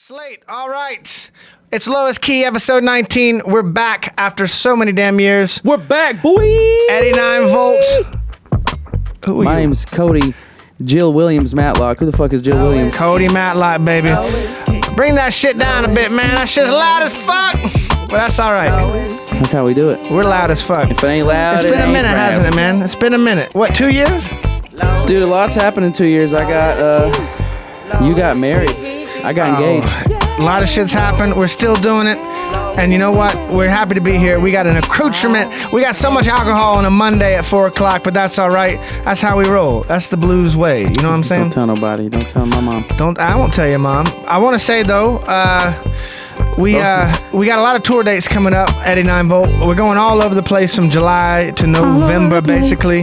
Slate, all right. It's Lowest Key, episode 19. We're back after so many damn years. We're back, boy! 89 volts. My name's Cody Williams Matlock. Who the fuck is Jill Williams? Cody Matlock, baby. Bring that shit down a bit, man. That shit's loud as fuck. But that's all right. That's how we do it. We're loud as fuck. If it ain't loud, it's been a minute, hasn't it, man? It's been a minute. What, 2 years? Dude, a lot's happened in 2 years. You got married. I got engaged. A lot of shit's happened. We're still doing it. And you know what? We're happy to be here. We got an accoutrement. We got so much alcohol on a Monday at 4 o'clock, but that's all right. That's how we roll. That's the blues way. You know what I'm saying? Don't tell nobody. Don't tell my mom. I won't tell your mom. I want to say, though, we got a lot of tour dates coming up at 89 Volt. We're going all over the place from July to November, basically.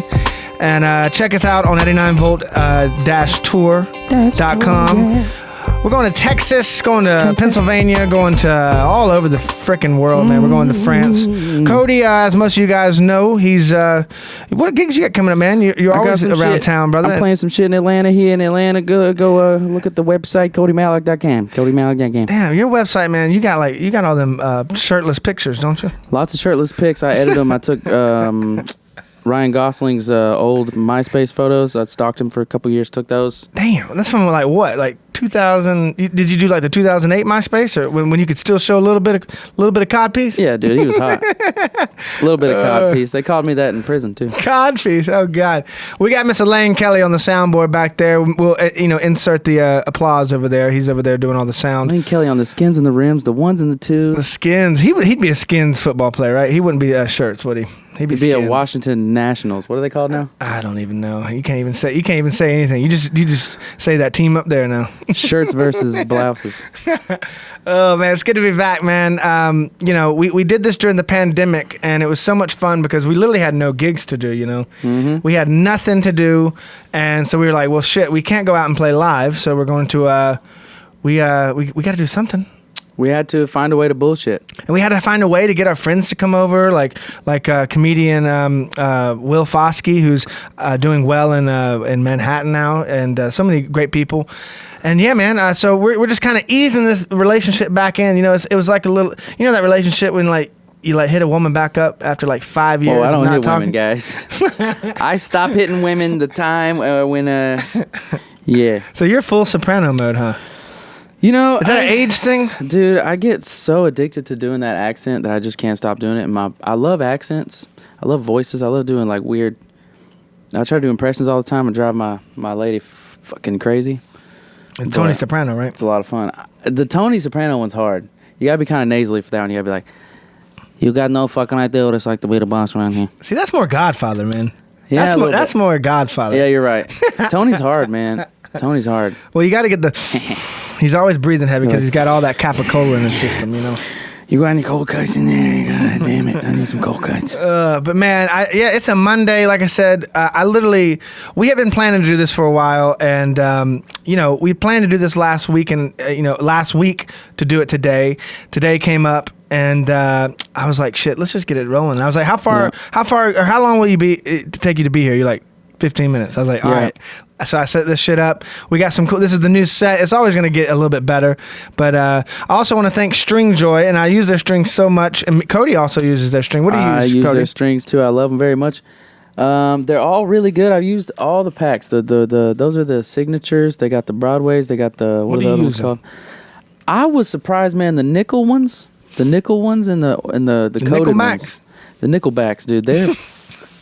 And check us out on 89volt-tour.com. We're going to Texas, going to Pennsylvania, going to all over the frickin' world, man. We're going to France. Cody, as most of you guys know, he's... what gigs you got coming up, man? You're always around town, brother. I'm playing some shit in Atlanta here in Atlanta. Go look at the website, CodyMatlock.com. CodyMatlock.com. Damn, your website, man, you got all them shirtless pictures, don't you? Lots of shirtless pics. I edited them. I took... Ryan Gosling's old MySpace photos. I stalked him for a couple years, took those. Damn, that's from like what? Like 2000? Did you do like the 2008 MySpace, or when you could still show a little bit of codpiece? Yeah, dude, he was hot. A little bit of codpiece. They called me that in prison too. Codpiece. Oh God, we got Miss Elaine Kelly on the soundboard back there. We'll insert the applause over there. He's over there doing all the sound. Elaine Kelly on the skins and the rims, the ones and the twos. The skins. He'd be a skins football player, right? He wouldn't be shirts, would he? He'd be a Washington Nationals. What are they called now? I don't even know. You can't even say anything. You just say that team up there now. Shirts versus blouses. Oh man, it's good to be back, man. We did this during the pandemic, and it was so much fun because we literally had no gigs to do. Mm-hmm. We had nothing to do, and so we were like, well, shit, we can't go out and play live, so we're going to we got to do something. We had to find a way to bullshit. And we had to find a way to get our friends to come over, like comedian Will Foskey, who's doing well in Manhattan now, and so many great people. And yeah, man, so we're just kind of easing this relationship back in. It was like a little, that relationship when you hit a woman back up after like 5 years. Oh, I don't of not hit talking. women, guys. I stopped hitting women the time when, yeah. So you're full soprano mode, huh? Is that an age thing? Dude, I get so addicted to doing that accent that I just can't stop doing it. I love accents. I love voices. I love doing like weird... I try to do impressions all the time and drive my lady fucking crazy. And Tony Soprano, right? It's a lot of fun. The Tony Soprano one's hard. You gotta be kind of nasally for that one. You gotta be like, you got no fucking idea what it's like to be the boss around here. See, that's more Godfather, man. Yeah, that's more Godfather. Yeah, you're right. Tony's hard, man. Tony's hard. Well, you got to get the... He's always breathing heavy because he's got all that capicola in his system, You got any cold cuts in there? God damn it, I need some cold cuts. But man, it's a Monday. Like I said, we have been planning to do this for a while, and we planned to do this last week, and last week to do it today. Today came up, and I was like, shit, let's just get it rolling. I was like, how long will it take you to be here? You're like, 15 minutes. I was like, all right. So I set this shit up. We got some cool... This is the new set. It's always going to get a little bit better. But I also want to thank String Joy, and I use their strings so much. And Cody also uses their string. What do you use, Cody? I use their strings, too. I love them very much. They're all really good. I've used all the packs. Those are the signatures. They got the Broadways. They got the... What are the other ones called? I was surprised, man. The nickel ones and the coated ones. The Nickelbacks, dude. They're...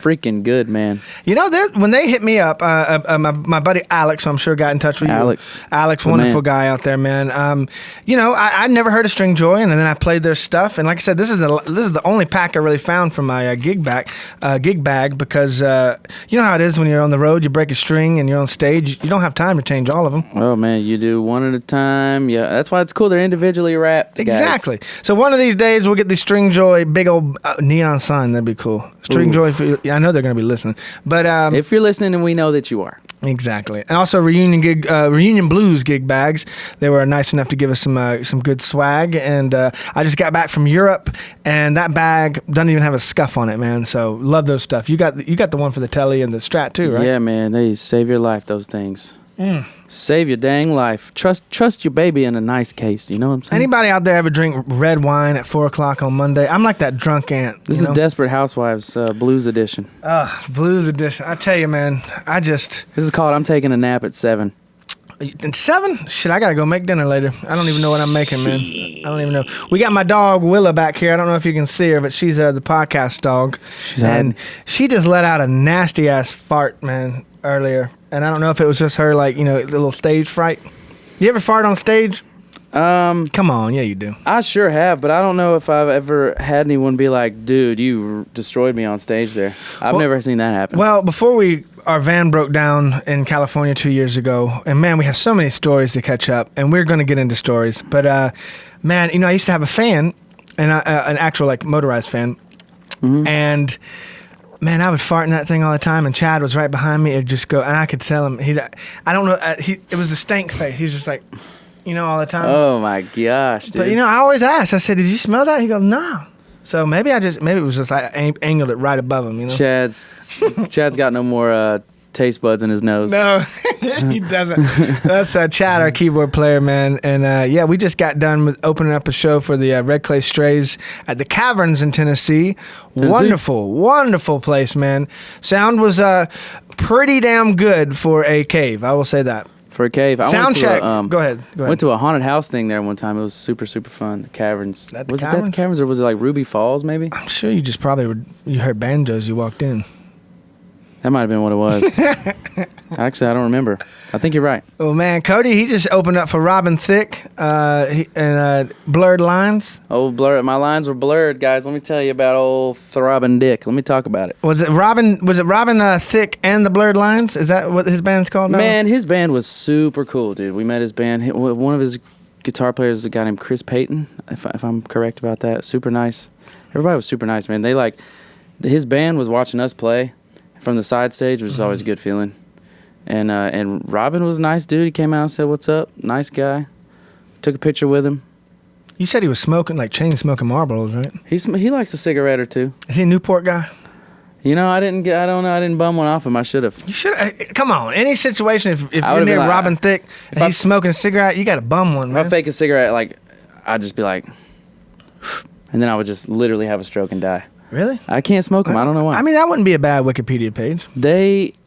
freaking good, man. When they hit me up, my buddy Alex, I'm sure got in touch with you. Alex, wonderful guy out there, man. I never heard of String Joy, and then I played their stuff, and like I said, this is the only pack I really found from my gig bag, because you know how it is when you're on the road, you break a string and you're on stage, you don't have time to change all of them. Oh man, you do one at a time. Yeah, that's why it's cool. They're individually wrapped. Exactly. Guys. So one of these days we'll get the String Joy big old neon sign. That'd be cool. String Joy. I know they're going to be listening, but if you're listening, and we know that you are. Exactly. And also Reunion Blues gig bags. They were nice enough to give us some good swag, and I just got back from Europe, and that bag doesn't even have a scuff on it, man. So love those stuff. You got the one for the telly and the Strat too, right? Yeah, man. They save your life, those things. Save your dang life. Trust your baby in a nice case. You know what I'm saying? Anybody out there ever drink red wine at 4 o'clock on Monday? I'm like that drunk aunt. This is Desperate Housewives Blues Edition. Blues edition. I tell you, man, This is called I'm Taking a Nap at 7. At 7? Shit, I gotta go make dinner later. I don't even know what I'm making, man. I don't even know. We got my dog Willa back here. I don't know if you can see her, but she's the podcast dog. And she just let out a nasty ass fart, man, earlier. And I don't know if it was just her, like, a little stage fright. You ever fart on stage? Come on, yeah, you do. I sure have, but I don't know if I've ever had anyone be like, dude, you destroyed me on stage there. I've never seen that happen. Well, our van broke down in California 2 years ago, and man, we have so many stories to catch up, and we're going to get into stories. But man, I used to have a fan, and an actual like motorized fan, and man, I would fart in that thing all the time, and Chad was right behind me. It'd just go, and I could tell him. I don't know. It was the stank face. He was just like, all the time. Oh my gosh, dude. But I always ask. I said, "Did you smell that?" He goes, "No." So maybe it was just I angled it right above him. Chad's got no more taste buds in his nose. No, he doesn't. That's Chad, our keyboard player, man. And we just got done with opening up a show for the Red Clay Strays at the Caverns in Tennessee. Wonderful, wonderful place, man. Sound was pretty damn good for a cave. I will say that. For a cave. Sound check. Go ahead. Went to a haunted house thing there one time. It was super, super fun. The Caverns. Was it at the Caverns, or was it like Ruby Falls, maybe? I'm sure you just you heard banjos you walked in. That might have been what it was. Actually, I don't remember. I think you're right. Oh, man. Cody, he just opened up for Robin Thicke and Blurred Lines. Oh, my lines were blurred, guys. Let me tell you about old Throbbing Dick. Let me talk about it. Was it Robin Thicke and the Blurred Lines? Is that what his band's called now? Man, his band was super cool, dude. We met his band. One of his guitar players is a guy named Chris Payton, if I'm correct about that. Super nice. Everybody was super nice, man. His band was watching us play from the side stage, which is always a good feeling. And Robin was a nice dude. He came out and said, "What's up?" Nice guy. Took a picture with him. You said he was smoking, like chain smoking Marlboros, right? He likes a cigarette or two. Is he a Newport guy? I didn't bum one off him. I should have. You should. Come on. Any situation, if you're near Robin Thicke and he's smoking a cigarette, you got to bum one, man. If I fake a cigarette, I'd just be like, and then I would just literally have a stroke and die. Really? I can't smoke them. I don't know why. I mean, that wouldn't be a bad Wikipedia page.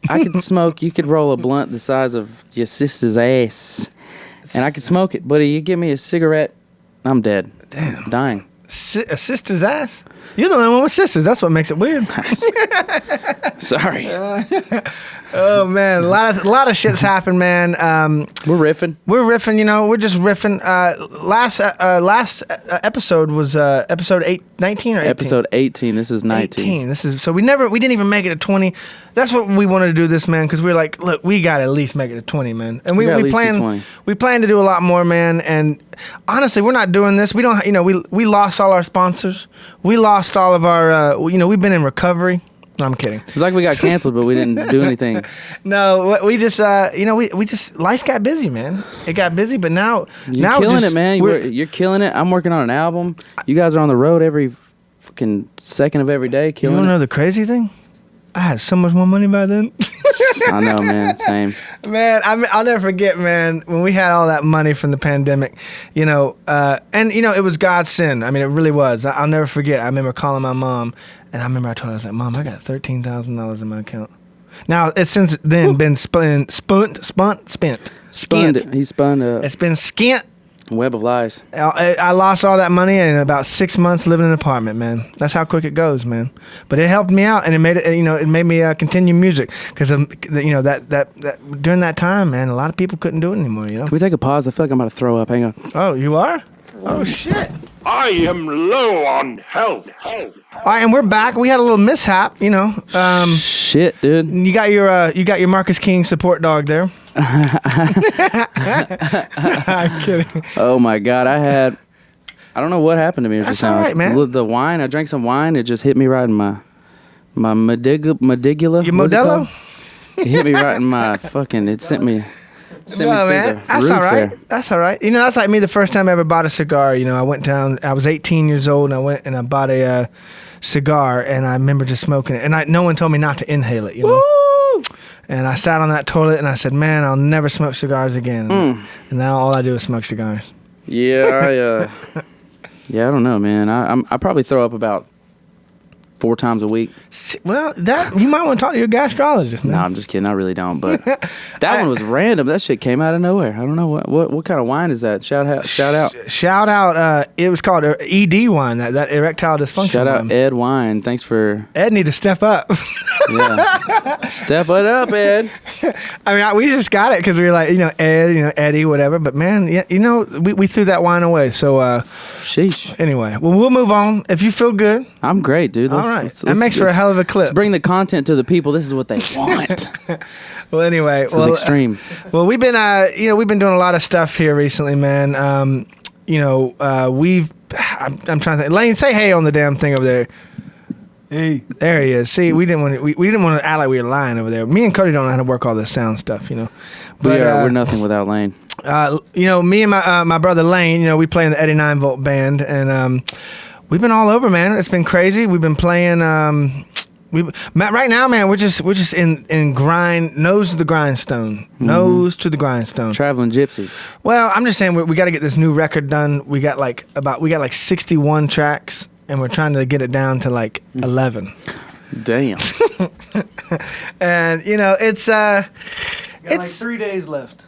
I could smoke. You could roll a blunt the size of your sister's ass, and I could smoke it. But you give me a cigarette, I'm dead. Damn. I'm dying. A sister's ass? You're the only one with sisters. That's what makes it weird. Sorry. Oh man, a lot of shit's happened, man. We're riffing. We're just riffing. Last episode was episode 19 or 18? Episode 18. This is 19. This is so we didn't even make it to 20. That's what we wanted to do this, man, because we're like, look, we got to at least make it to 20, man. And we plan to do a lot more, man. And honestly, we're not doing this. We don't, we lost all our sponsors. We lost all of our, we've been in recovery. No, I'm kidding. It's like we got canceled, but we didn't do anything. No, we just, we just, life got busy, man. It got busy, but now you're killing it, man. You're killing it. I'm working on an album. You guys are on the road every fucking second of every day, killing it. You want to know the crazy thing? I had so much more money by then. I know, man. Same. Man, I'll never forget, man, when we had all that money from the pandemic, and it was God's sin. I mean, it really was. I'll never forget. I remember calling my mom, and I remember I told her, I was like, Mom, I got $13,000 in my account. Now, it's since then been spent. He spun It's been skint. Web of lies. I lost all that money in about 6 months living in an apartment, man. That's how quick it goes, man. But it helped me out, and it made me continue music because that during that time, man, a lot of people couldn't do it anymore. Can we take a pause? I feel like I'm about to throw up. Hang on. Oh, you are? Oh shit. I am low on health. All right, and we're back. We had a little mishap, Shit, dude. You got your Marcus King support dog there. I'm kidding. Oh my God, I don't know what happened to me just now. All right, man. The wine, I drank some wine. It just hit me right in my medulla. Your Modelo? It hit me right in my fucking. It sent me. Man, that's all right. There. That's all right. That's like me the first time I ever bought a cigar. I went down, I was 18 years old, and I went and I bought a cigar, and I remember just smoking it. And no one told me not to inhale it, Woo! And I sat on that toilet and I said, man, I'll never smoke cigars again. And now all I do is smoke cigars. Yeah, yeah, I don't know, man. I probably throw up about 4 times a week. Well, that you might want to talk to your gastrologist, man. No, I'm just kidding. I really don't. But that one was random. That shit came out of nowhere. I don't know what kind of wine is that. Shout out. Shout out. It was called ED wine. That erectile dysfunction. Shout out wine. Ed Wine. Thanks for. Ed need to step up. Yeah. Step it up, Ed. I mean, we just got it because we were like, Ed, Eddie, whatever. But man, yeah, we threw that wine away. So, sheesh. Anyway, well, we'll move on. If you feel good, I'm great, dude. All right, that makes for a hell of a clip. Let's bring the content to the people. This is what they want. Well, anyway, this is extreme. Well, we've been, we've been doing a lot of stuff here recently, man. I'm trying to think. Lane, say hey on the damn thing over there. Hey. There he is. See, we didn't want to act like we were lying over there. Me and Cody don't know how to work all this sound stuff, But we're nothing without Lane. Me and my brother Lane, we play in the 89 Volt band, and we've been all over, man. It's been crazy. We've been playing. Right now, man, we're just in grind, nose to the grindstone, nose to the grindstone. Traveling gypsies. Well, I'm just saying we got to get this new record done. We got like 61 tracks. And we're trying to get it down to like 11. Damn. And it's like 3 days left.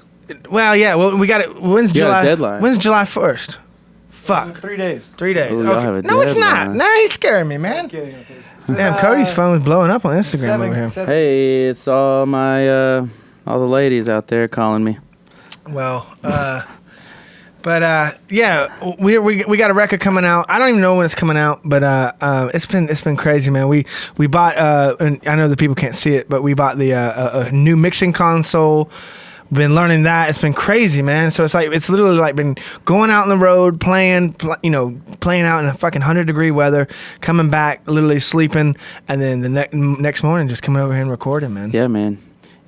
Well, yeah. Well, we got it. When's You July? got a deadline. When's July 1st? Fuck. 3 days. 3 days. Ooh, y'all have a No, it's not. deadline. No, he's scaring me, man. Damn, Cody's phone's blowing up on Instagram over here. Hey, it's all my all the ladies out there calling me. Well, But yeah, we got a record coming out. I don't even know when it's coming out, but it's been crazy, man. We bought and I know the people can't see it, but we bought the a new mixing console. Been learning that. It's been crazy, man. So it's literally like been going out on the road, playing out in a fucking 100-degree weather, coming back, literally sleeping, and then the next morning just coming over here and recording, man. Yeah, man.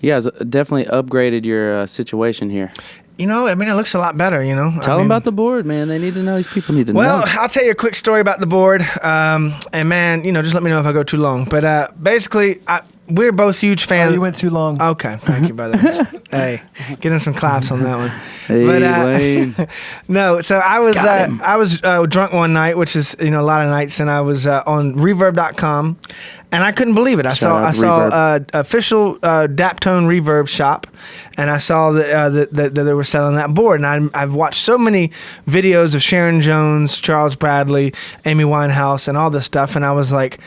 You guys definitely upgraded your situation here. It looks a lot better, Tell them about the board, man. They need to know. These people need to know. Well, I'll tell you a quick story about the board. And man, just let me know if I go too long. But basically, we're both huge fans. Oh, you went too long. Okay, thank you, brother. Hey, get him some claps on that one. Hey, Lane. No, so I was drunk one night, which is a lot of nights, and I was on Reverb.com, and I couldn't believe it. I saw official Daptone Reverb shop, and I saw that they were selling that board, and I've watched so many videos of Sharon Jones, Charles Bradley, Amy Winehouse, and all this stuff, and I was like,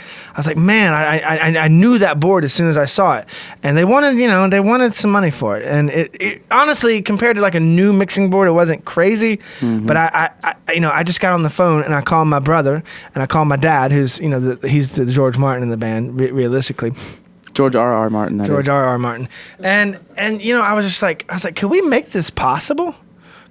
man, I knew that board as soon as I saw it, and they wanted some money for it, and it honestly, compared to like a new mixing board, it wasn't crazy, but I just got on the phone and I called my brother and I called my dad, who's he's the George Martin in the band, realistically. George R.R. Martin. George R.R. Martin, and I was like, can we make this possible?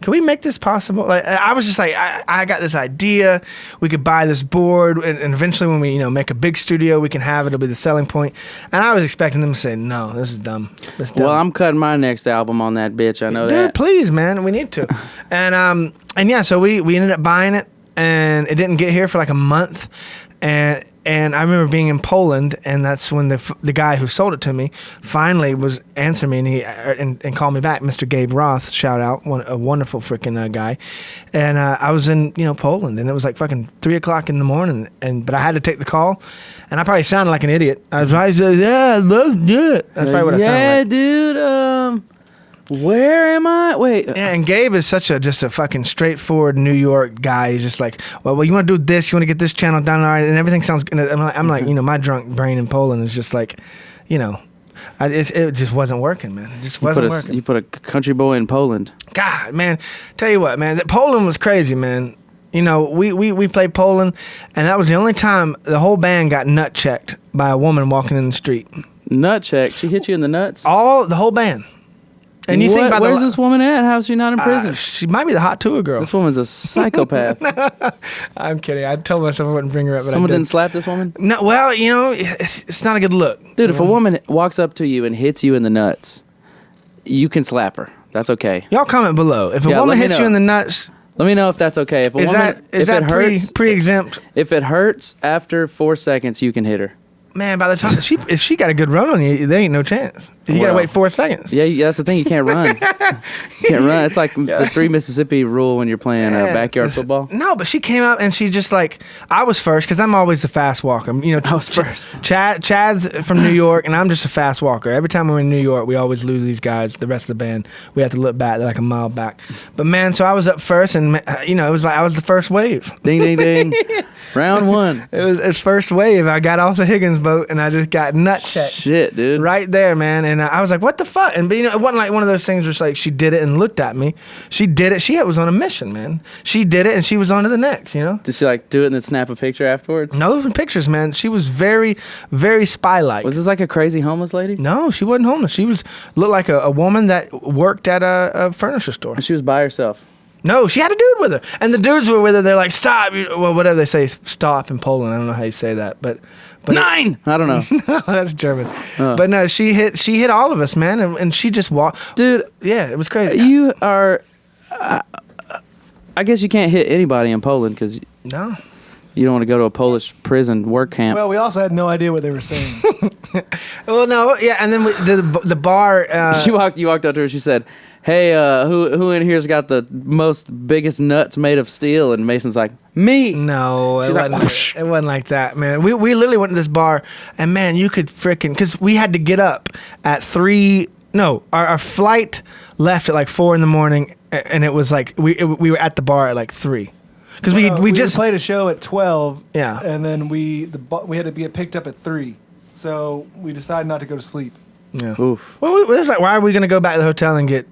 Can we make this possible? Like, I was just like, I got this idea. We could buy this board, and eventually, when we make a big studio, we can have it. It'll be the selling point. And I was expecting them to say, "No, this is dumb." Well, I'm cutting my next album on that bitch. I know that. Dude, please, man, we need to. And yeah, so we ended up buying it, and it didn't get here for like a month, and I remember being in Poland, and that's when the guy who sold it to me finally was answering me, and he called me back, Mr. Gabe Roth, shout out, a wonderful freaking guy. And I was in Poland, and it was like fucking 3:00 in the morning, but I had to take the call, and I probably sounded like an idiot. I was probably saying, yeah, let's do it. That's probably what I sounded like. Yeah, dude. Where am I? Wait. Yeah, and Gabe is just a fucking straightforward New York guy. He's just like, well, you want to do this, you want to get this channel done, all right, and everything sounds good. I'm like, my drunk brain in Poland is just like, it just wasn't working, man. It just wasn't working. You put a country boy in Poland. God, man, tell you what, man, Poland was crazy, man. We played Poland, and that was the only time the whole band got nut checked by a woman walking in the street. Nut check? She hit you in the nuts? The whole band. And you think about where's this woman at? How's she not in prison? She might be the hot tour girl. This woman's a psychopath. I'm kidding. I told myself I wouldn't bring her up. But Someone didn't slap this woman? No. Well, it's not a good look. Dude, if a woman walks up to you and hits you in the nuts, you can slap her. That's okay. Y'all comment below. If a woman hits you in the nuts, let me know if that's okay. If a woman, is that pre-exempt? If it hurts after 4 seconds, you can hit her. Man, by the time if she got a good run on you, there ain't no chance. You gotta wait 4 seconds. Yeah, that's the thing. You can't run. You can't run. It's like the 3 Mississippi rule when you're playing backyard football. No, but she came up and she just like, I was first because I'm always a fast walker. You know, I was first. Chad's from New York and I'm just a fast walker. Every time we're in New York, we always lose these guys. The rest of the band, we have to look back. They're like a mile back. But man, so I was up first and you know, it was like I was the first wave. Ding, ding, ding. Round 1. It's first wave. I got off the Higgins boat and I just got nut checked. Shit, dude. Right there, man. And I was like, what the fuck? And but, you know, it wasn't like one of those things where it's like she did it and looked at me. She did it. She was on a mission, man. She did it and she was on to the next, you know? Did she like do it and then snap a picture afterwards? No, those were pictures, man. She was very, very spy-like. Was this like a crazy homeless lady? No, she wasn't homeless. She looked like a woman that worked at a furniture store. And she was by herself. No, she had a dude with her. And the dudes were with her. They're like, stop. Well, whatever they say, stop in Poland. I don't know how you say that. But 9! I don't know. No, that's German. But no, she hit all of us, man. And she just walked. Dude. Yeah, it was crazy. You are... I guess you can't hit anybody in Poland because No. you don't want to go to a Polish prison work camp. Well, we also had no idea what they were saying. Well, no, yeah. And then the bar. You walked up to her. She said, "Hey, who in here's got the biggest nuts made of steel?" And Mason's like, "Me." No, She's like, it wasn't like that, man. We literally went to this bar, and man, you could frickin' because we had to get up at 3. No, our flight left at like 4 in the morning, and it was like we were at the bar at like 3. Because we just played a show at 12. Yeah. And then we had to get picked up at 3. So we decided not to go to sleep. Yeah. Oof. Well, it was like, why are we gonna go back to the hotel and get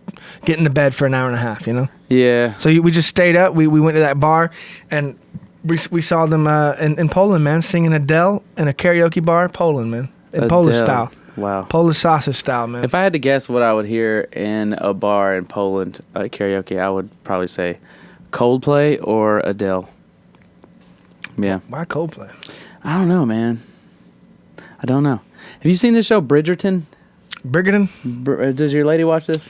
into bed for an hour and a half? You know. Yeah. So we just stayed up. We went to that bar, and we saw them in Poland, man, singing Adele in a karaoke bar, Poland, man, in Polish Adele. style. Wow. Polish sausage style, man. If I had to guess what I would hear in a bar in Poland karaoke, I would probably say Coldplay or Adele. Yeah. Why Coldplay? I don't know, man. I don't know. Have you seen this show, Bridgerton? Brigadon? Does your lady watch this?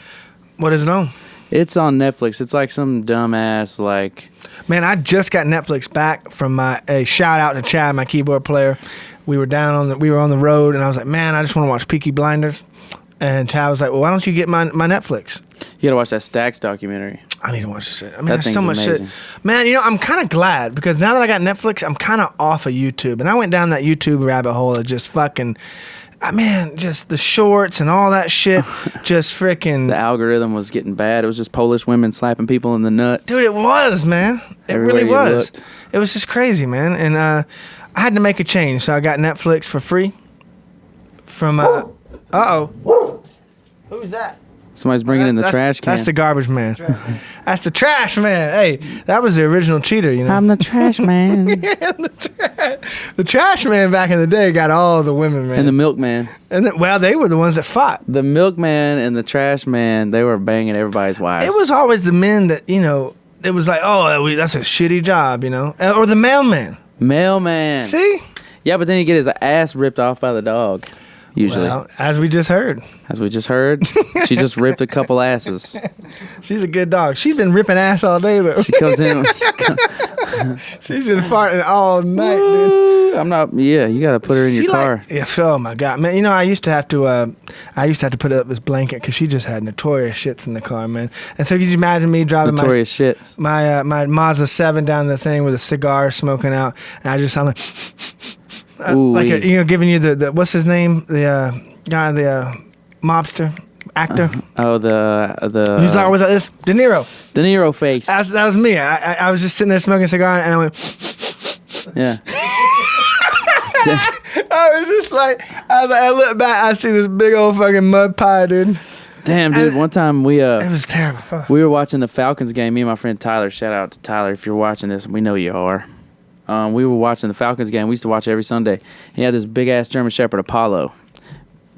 What is it on? It's on Netflix. It's like some dumbass, like... Man, I just got Netflix back from a shout out to Chad, my keyboard player. We were on the road, and I was like, man, I just want to watch Peaky Blinders. And Chad was like, well, why don't you get my Netflix? You gotta watch that Stax documentary. I need to watch this shit. I mean, That there's so thing's much amazing. shit. Man, you know, I'm kind of glad because now that I got Netflix, I'm kind of off of YouTube. And I went down that YouTube rabbit hole of just fucking, man, just the shorts and all that shit. Just freaking. The algorithm was getting bad. It was just Polish women slapping people in the nuts. Dude, it was, man. It Everywhere really you was. looked. It was just crazy, man. And I had to make a change. So I got Netflix for free from, uh-oh. Who's that? Somebody's bringing in the trash can. That's the garbage man. That's the trash man. Hey, that was the original cheater, you know. I'm the trash man. The trash man back in the day got all the women, man. And the milkman. And well, they were the ones that fought. The milkman and the trash man, they were banging everybody's wives. It was always the men that, you know, it was like, oh, that's a shitty job, you know. Or the mailman. Mailman. See? Yeah, but then he get his ass ripped off by the dog. Usually. Well, as we just heard. As we just heard, she just ripped a couple asses. She's a good dog. She's been ripping ass all day, though. She comes in. She's been farting all night, dude. I'm not. Yeah, you got to put her in your car. Yeah, oh my god, man. You know, I used to have to put up this blanket because she just had notorious shits in the car, man. And so could you imagine me driving Notorious shits. my Mazda 7 down the thing with a cigar smoking out, and I'm like. Giving you the what's his name, the guy, the mobster actor. The who's always like this? De Niro. De Niro face. That was me. I was just sitting there smoking a cigar, and I went. Yeah. I was just like, I look back, I see this big old fucking mud pie, dude. Damn, dude. One time it was terrible. Fuck. We were watching the Falcons game. Me and my friend Tyler. Shout out to Tyler if you're watching this. We know you are. We were watching the Falcons game. We used to watch it every Sunday. He had this big ass German Shepherd Apollo,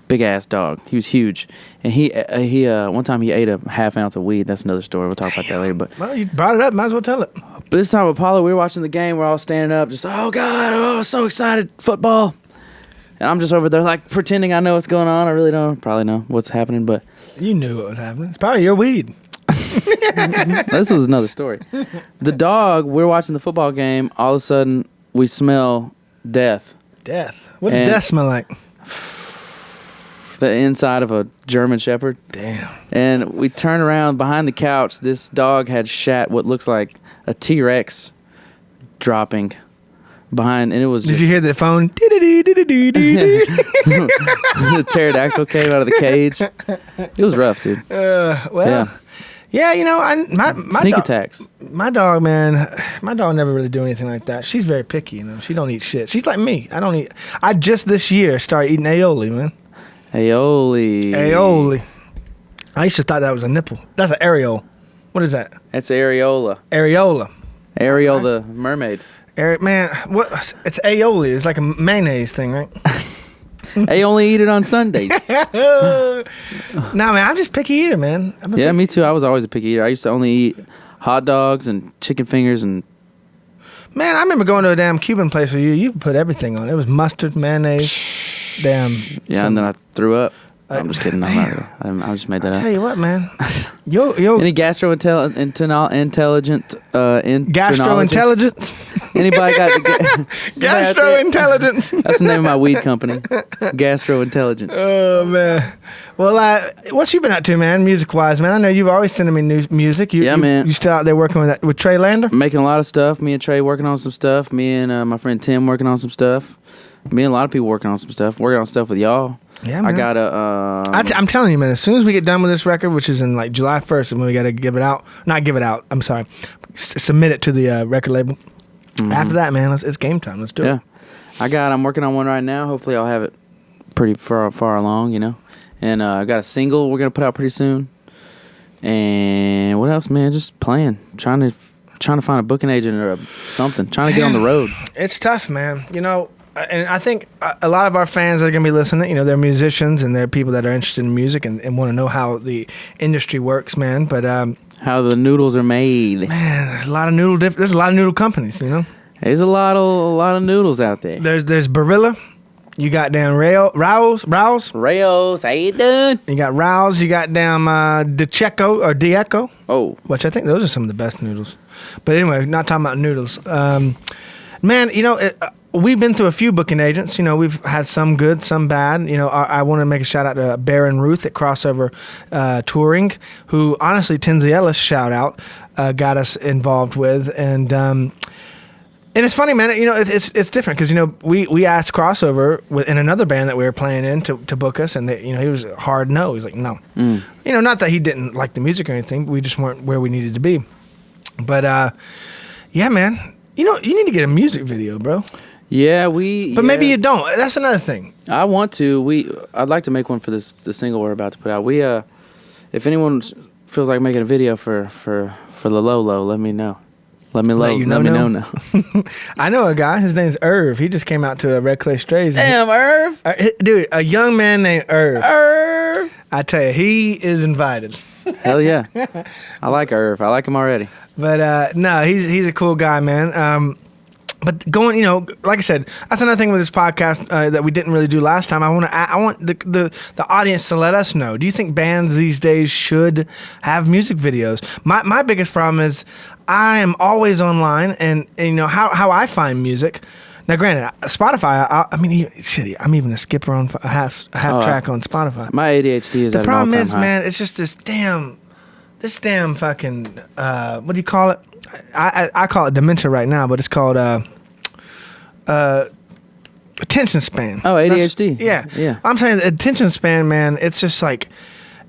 big ass dog. He was huge, and he one time he ate a half ounce of weed. That's another story. We'll talk about that later. But well, you brought it up. Might as well tell it. But this time with Apollo, we were watching the game. We're all standing up, just oh god, so excited, football. And I'm just over there like pretending I know what's going on. I really don't probably know what's happening, but you knew what was happening. It's probably your weed. This was another story. The dog, we're watching the football game. All of a sudden, we smell death Death. What does death smell like? The inside of a German Shepherd. Damn. And we turn around behind the couch. This dog had shat what looks like a T-Rex dropping behind, and it was. Did you hear the phone? The pterodactyl came out of the cage. It was rough, dude. Yeah, you know, my sneak dog, attacks. My dog, man, my dog never really do anything like that. She's very picky, you know. She don't eat shit. She's like me. I don't eat. I just this year started eating aioli, man. Aioli. I used to thought that was a nipple. That's an areole. What is that? That's areola. Areola. Ariel the mermaid. Man, what? It's aioli. It's like a mayonnaise thing, right? They only eat it on Sundays. Nah, man, I'm just picky eater, man. Yeah, me too. I was always a picky eater. I used to only eat hot dogs and chicken fingers and. Man, I remember going to a damn Cuban place where you put everything on. It was mustard, mayonnaise, damn. Yeah, and then I threw up. I'm just kidding. I just made that up. Tell you what, man. Any gastrointelligent gastrointelligence? Anybody got the gastrointelligence? That's the name of my weed company. Gastrointelligence. Oh man. Well, what you been up to, man? Music wise, man. I know you've always sending me new music. Man. You still out there working with Trey Lander? Making a lot of stuff. Me and Trey working on some stuff. Me and my friend Tim working on some stuff. Me and a lot of people working on some stuff. Working on stuff with y'all. Yeah, man. I got I'm telling you, man. As soon as we get done with this record, which is in like July 1st, and we got to give it out. Not give it out. I'm sorry. Submit it to the record label. Mm-hmm. After that, man, it's game time. Let's do it. I'm working on one right now. Hopefully, I'll have it pretty far along, you know. And I got a single we're gonna put out pretty soon. And what else, man? Just playing, trying to find a booking agent or something. Trying to get on the road. It's tough, man. You know. And I think a lot of our fans that are going to be listening, you know, they're musicians and they're people that are interested in music and want to know how the industry works, man. But how the noodles are made. Man, there's a lot of noodle companies, you know. There's a lot of noodles out there. There's Barilla. You got damn Rouse. Rayos, how you doing? You got Rouse. You got damn Dieko. Oh, which I think those are some of the best noodles. But anyway, not talking about noodles. Man, you know. We've been through a few booking agents. You know, we've had some good, some bad. You know, I want to make a shout out to Bear and Ruth at Crossover Touring, who honestly, Tinsley Ellis, shout out, got us involved with. And it's funny, man. You know, it's different because, you know, we asked Crossover in another band that we were playing in to book us, and you know, he was hard no. He's like, no. You know, not that he didn't like the music or anything. We just weren't where we needed to be. But yeah, man. You know, you need to get a music video, bro. Yeah, But maybe you don't. That's another thing. I want to. I'd like to make one for the single we're about to put out. If anyone feels like making a video for the Lolo, let me know. Let me know now. I know a guy. His name's Irv. He just came out to Red Clay Strays. Damn, Irv. Dude, a young man named Irv. Irv. I tell you, he is invited. Hell yeah. I like Irv. I like him already. But no, he's a cool guy, man. But going, you know, like I said, that's another thing with this podcast that we didn't really do last time. I want the audience to let us know. Do you think bands these days should have music videos? My biggest problem is I am always online, and you know how I find music. Now, granted, Spotify. I mean, I'm even a skipper on a half track on Spotify. My ADHD is the at problem an all-time is, high. man, it's just this damn fucking what do you call it? I call it dementia right now, but it's called attention span. Oh, ADHD. Yeah. I'm saying the attention span, man. It's just like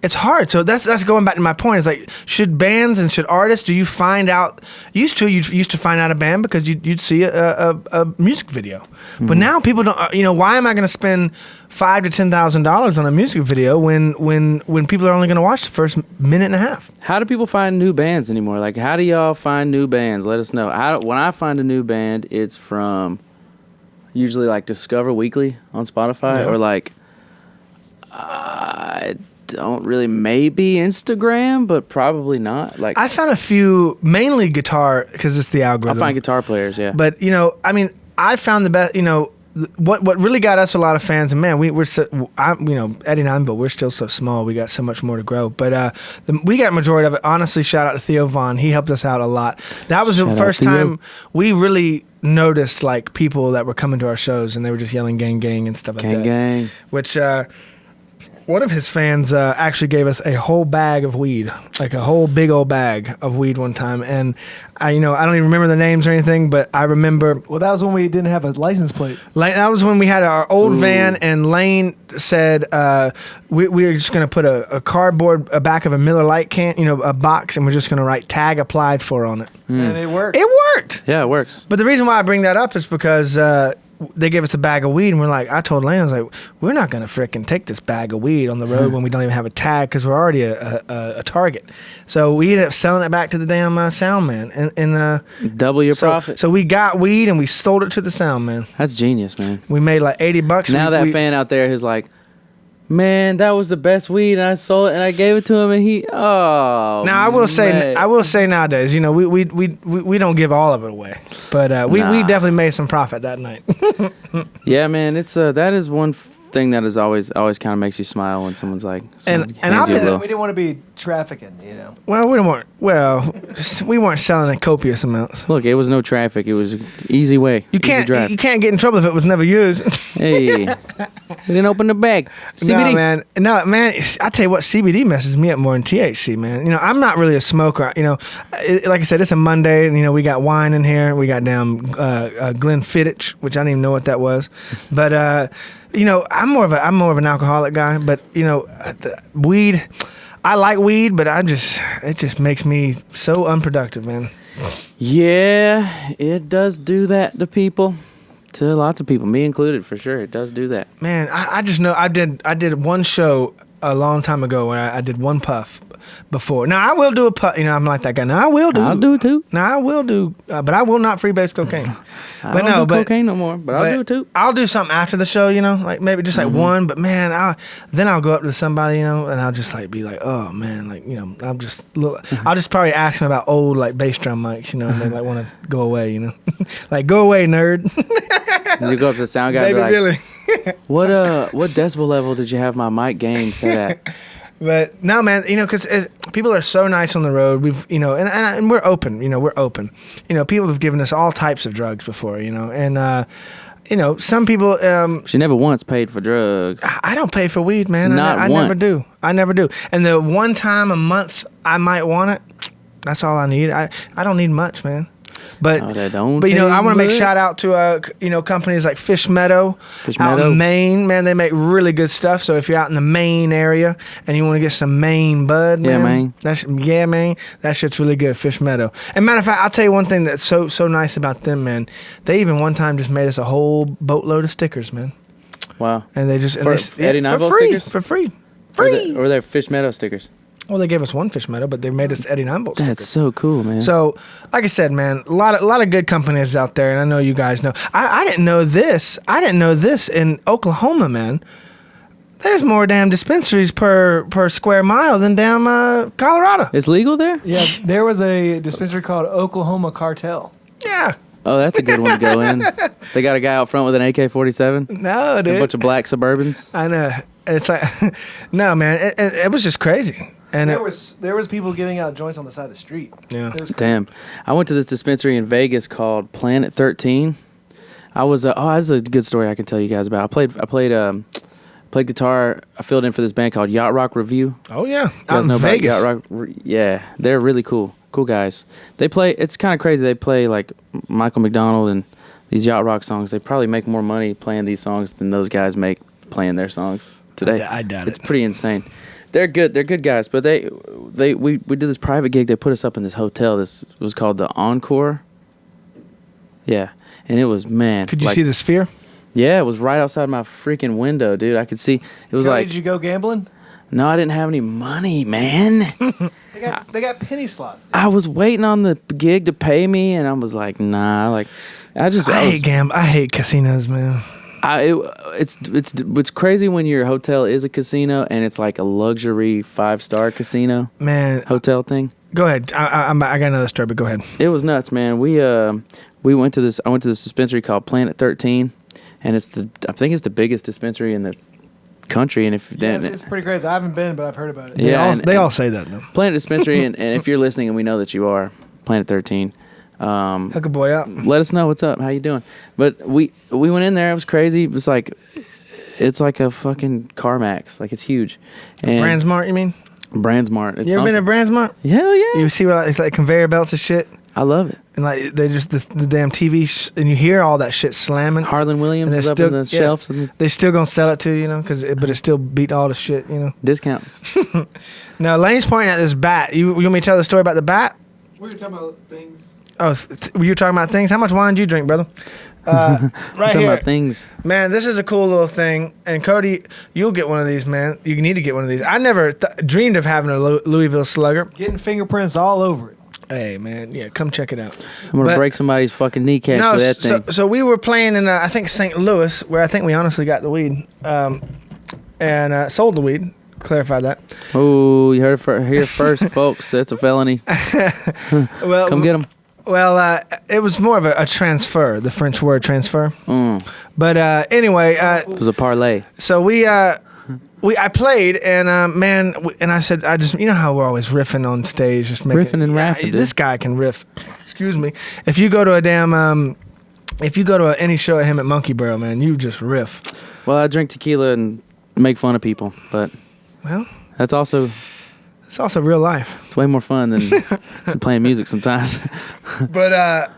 it's hard. So that's going back to my point. It's like, should bands and should artists? Do you find out? You used to find out a band because you'd see a music video, but now people don't. You know, why am I going to spend $5,000 to $10,000 on a music video when people are only going to watch the first minute and a half? How do people find new bands anymore? Like, how do y'all find new bands? Let us know. When I find a new band, it's from usually like Discover Weekly on Spotify or like I don't really, maybe Instagram, but probably not. Like, I found a few, mainly guitar, because it's the algorithm. I find guitar players, yeah. But, you know, I mean, I found the best, you know, what really got us a lot of fans, and man, we're so, Eddie and I, but we're still so small. We got so much more to grow. But we got majority of it. Honestly, shout out to Theo Vaughn. He helped us out a lot. That was the first time we really noticed like people that were coming to our shows and they were just yelling "gang, gang" and stuff like that. Gang. Which one of his fans actually gave us a whole bag of weed, like a whole big old bag of weed one time. And I don't even remember the names or anything, but I remember. Well, that was when we didn't have a license plate. That was when we had our old van, and Lane said we were just going to put a cardboard back of a Miller Lite can, a box, and we're just going to write "tag applied for" on it. And it worked. It worked. Yeah, it works. But the reason why I bring that up is because they gave us a bag of weed, and we're like, I told Lane, I was like, we're not going to frickin' take this bag of weed on the road when we don't even have a tag because we're already a target. So we ended up selling it back to the damn sound man. And double your profit. So we got weed and we sold it to the sound man. That's genius, man. We made like $80. Now that fan out there is like, man, that was the best weed, and I sold it, and I gave it to him, and Now I will say nowadays, we don't give all of it away, but we definitely made some profit that night. Yeah, man, it's that is one thing that is always kind of makes you smile when someone's like, and I'll be we didn't want to be trafficking, Well, we weren't selling in copious amounts. Look, it was no traffic. It was an easy way. You can't get in trouble if it was never used. Hey, we didn't open the bag. CBD. No, man. I tell you what, CBD messes me up more than THC, man. I'm not really a smoker. Like I said, it's a Monday, and we got wine in here. We got down Glenfiddich, which I didn't even know what that was, but I'm more of an alcoholic guy. But weed. I like weed, but it just makes me so unproductive, man. Yeah, it does do that to people. To lots of people, me included, for sure. It does do that. Man, I just know I did one show a long time ago where I did one puff before. Now I will do a puff. I'm like that guy. Now I will do. I'll do it too. Now I will do, but I will not freebase cocaine. I don't do cocaine no more, but I'll do it too. I'll do something after the show, like maybe just like one. But man, I'll go up to somebody, and I'll just like be like, oh man, like I'll just probably ask them about old like bass drum mics, and they like want to go away, like go away, nerd. You go up to the sound guy, Baby and be like, Billy. what decibel level did you have my mic gain set at? But no, man, because people are so nice on the road. We've, and we're open. We're open. People have given us all types of drugs before. And some people. She never once paid for drugs. I don't pay for weed, man. Not once. I never do. And the one time a month I might want it. That's all I need. I don't need much, man. But I want to make shout out to companies like Fish Meadow out in Maine. Man, they make really good stuff. So if you're out in the Maine area and you want to get some Maine bud, man, Maine, that shit's really good. Fish Meadow. And matter of fact, I'll tell you one thing that's so nice about them, man. They even one time just made us a whole boatload of stickers, man. Wow. And they just Eddie Nivo stickers for free. Or they're Fish Meadow stickers. Well, they gave us one Fish Meadow, but they made us Eddie Nimble stickers. That's so cool, man. So, like I said, man, a lot of good companies out there, and I know you guys know. I didn't know this. I didn't know this in Oklahoma, man. There's more damn dispensaries per square mile than damn Colorado. It's legal there? Yeah, there was a dispensary called Oklahoma Cartel. Yeah. Oh, that's a good one to go in. They got a guy out front with an AK-47? No, dude. A bunch of black Suburbans? I know. It's like, no, man. It was just crazy. And there was people giving out joints on the side of the street. Yeah. Damn. I went to this dispensary in Vegas called Planet 13. I was that's a good story I can tell you guys about. I played guitar. I filled in for this band called Yacht Rock Revue. Oh yeah, you guys know Vegas. About Yacht Rock? Yeah, they're really cool guys. They play. It's kind of crazy. They play like Michael McDonald and these Yacht Rock songs. They probably make more money playing these songs than those guys make playing their songs today. I doubt it. It's pretty insane. They're good. They're good guys. But we did this private gig. They put us up in this hotel. This was called the Encore. Yeah, and it was, man. Could you see the Sphere? Yeah, it was right outside my freaking window, dude. I could see. It was like. Did you go gambling? No, I didn't have any money, man. They got penny slots. Dude. I was waiting on the gig to pay me, and I was like, nah. Like, I hate casinos, man. It's crazy when your hotel is a casino and it's like a luxury 5-star casino, man, hotel thing. Go ahead. I got another story, but go ahead. It was nuts, man. We went to this. I went to this dispensary called Planet 13, and I think it's the biggest dispensary in the country. And if it's pretty crazy. I haven't been, but I've heard about it. Yeah, they all say that though. Planet Dispensary, and if you're listening, and we know that you are, Planet 13. Hook a boy up. Let us know what's up. How you doing? But we went in there. It was crazy. It was like, it's like a fucking CarMax. Like, it's huge. And Brandsmart, you mean? Brandsmart. It's You ever been to Brandsmart? Hell yeah. You see where it's like conveyor belts and shit, I love it. and like they just the damn TV, and you hear all that shit slamming. Harlan Williams And is they're up still- on the yeah. shelves and They still gonna sell it to you, but it still beat all the shit, discounts. Now Lane's pointing at this bat. You want me to tell the story about the bat? We were talking about things. Oh, were you talking about things? How much wine did you drink, brother? Right Talking here. about things. Man, this is a cool little thing. And Cody, you'll get one of these, man. You need to get one of these. I never dreamed of having a Louisville Slugger. Getting fingerprints all over it. Hey, man. Yeah, come check it out. I'm going to But- break somebody's fucking kneecap No, for that thing. so we were playing in, I think, St. Louis, where I think we honestly got the weed. And sold the weed. Clarify that. Oh, you heard it here first, folks. That's a felony. Well, Come get them. Well, it was more of a transfer, the French word transfer. But anyway, It was a parlay. so I played, and and I said, you know how we're always riffing on stage, just making, Riffing and raffing, This dude. guy can riff. Excuse me. If you go to any show at him at Monkey Barrel, man, you just riff. Well, I drink tequila and make fun of people, but Well, that's also, it's also real life. it's way more fun than playing music sometimes. But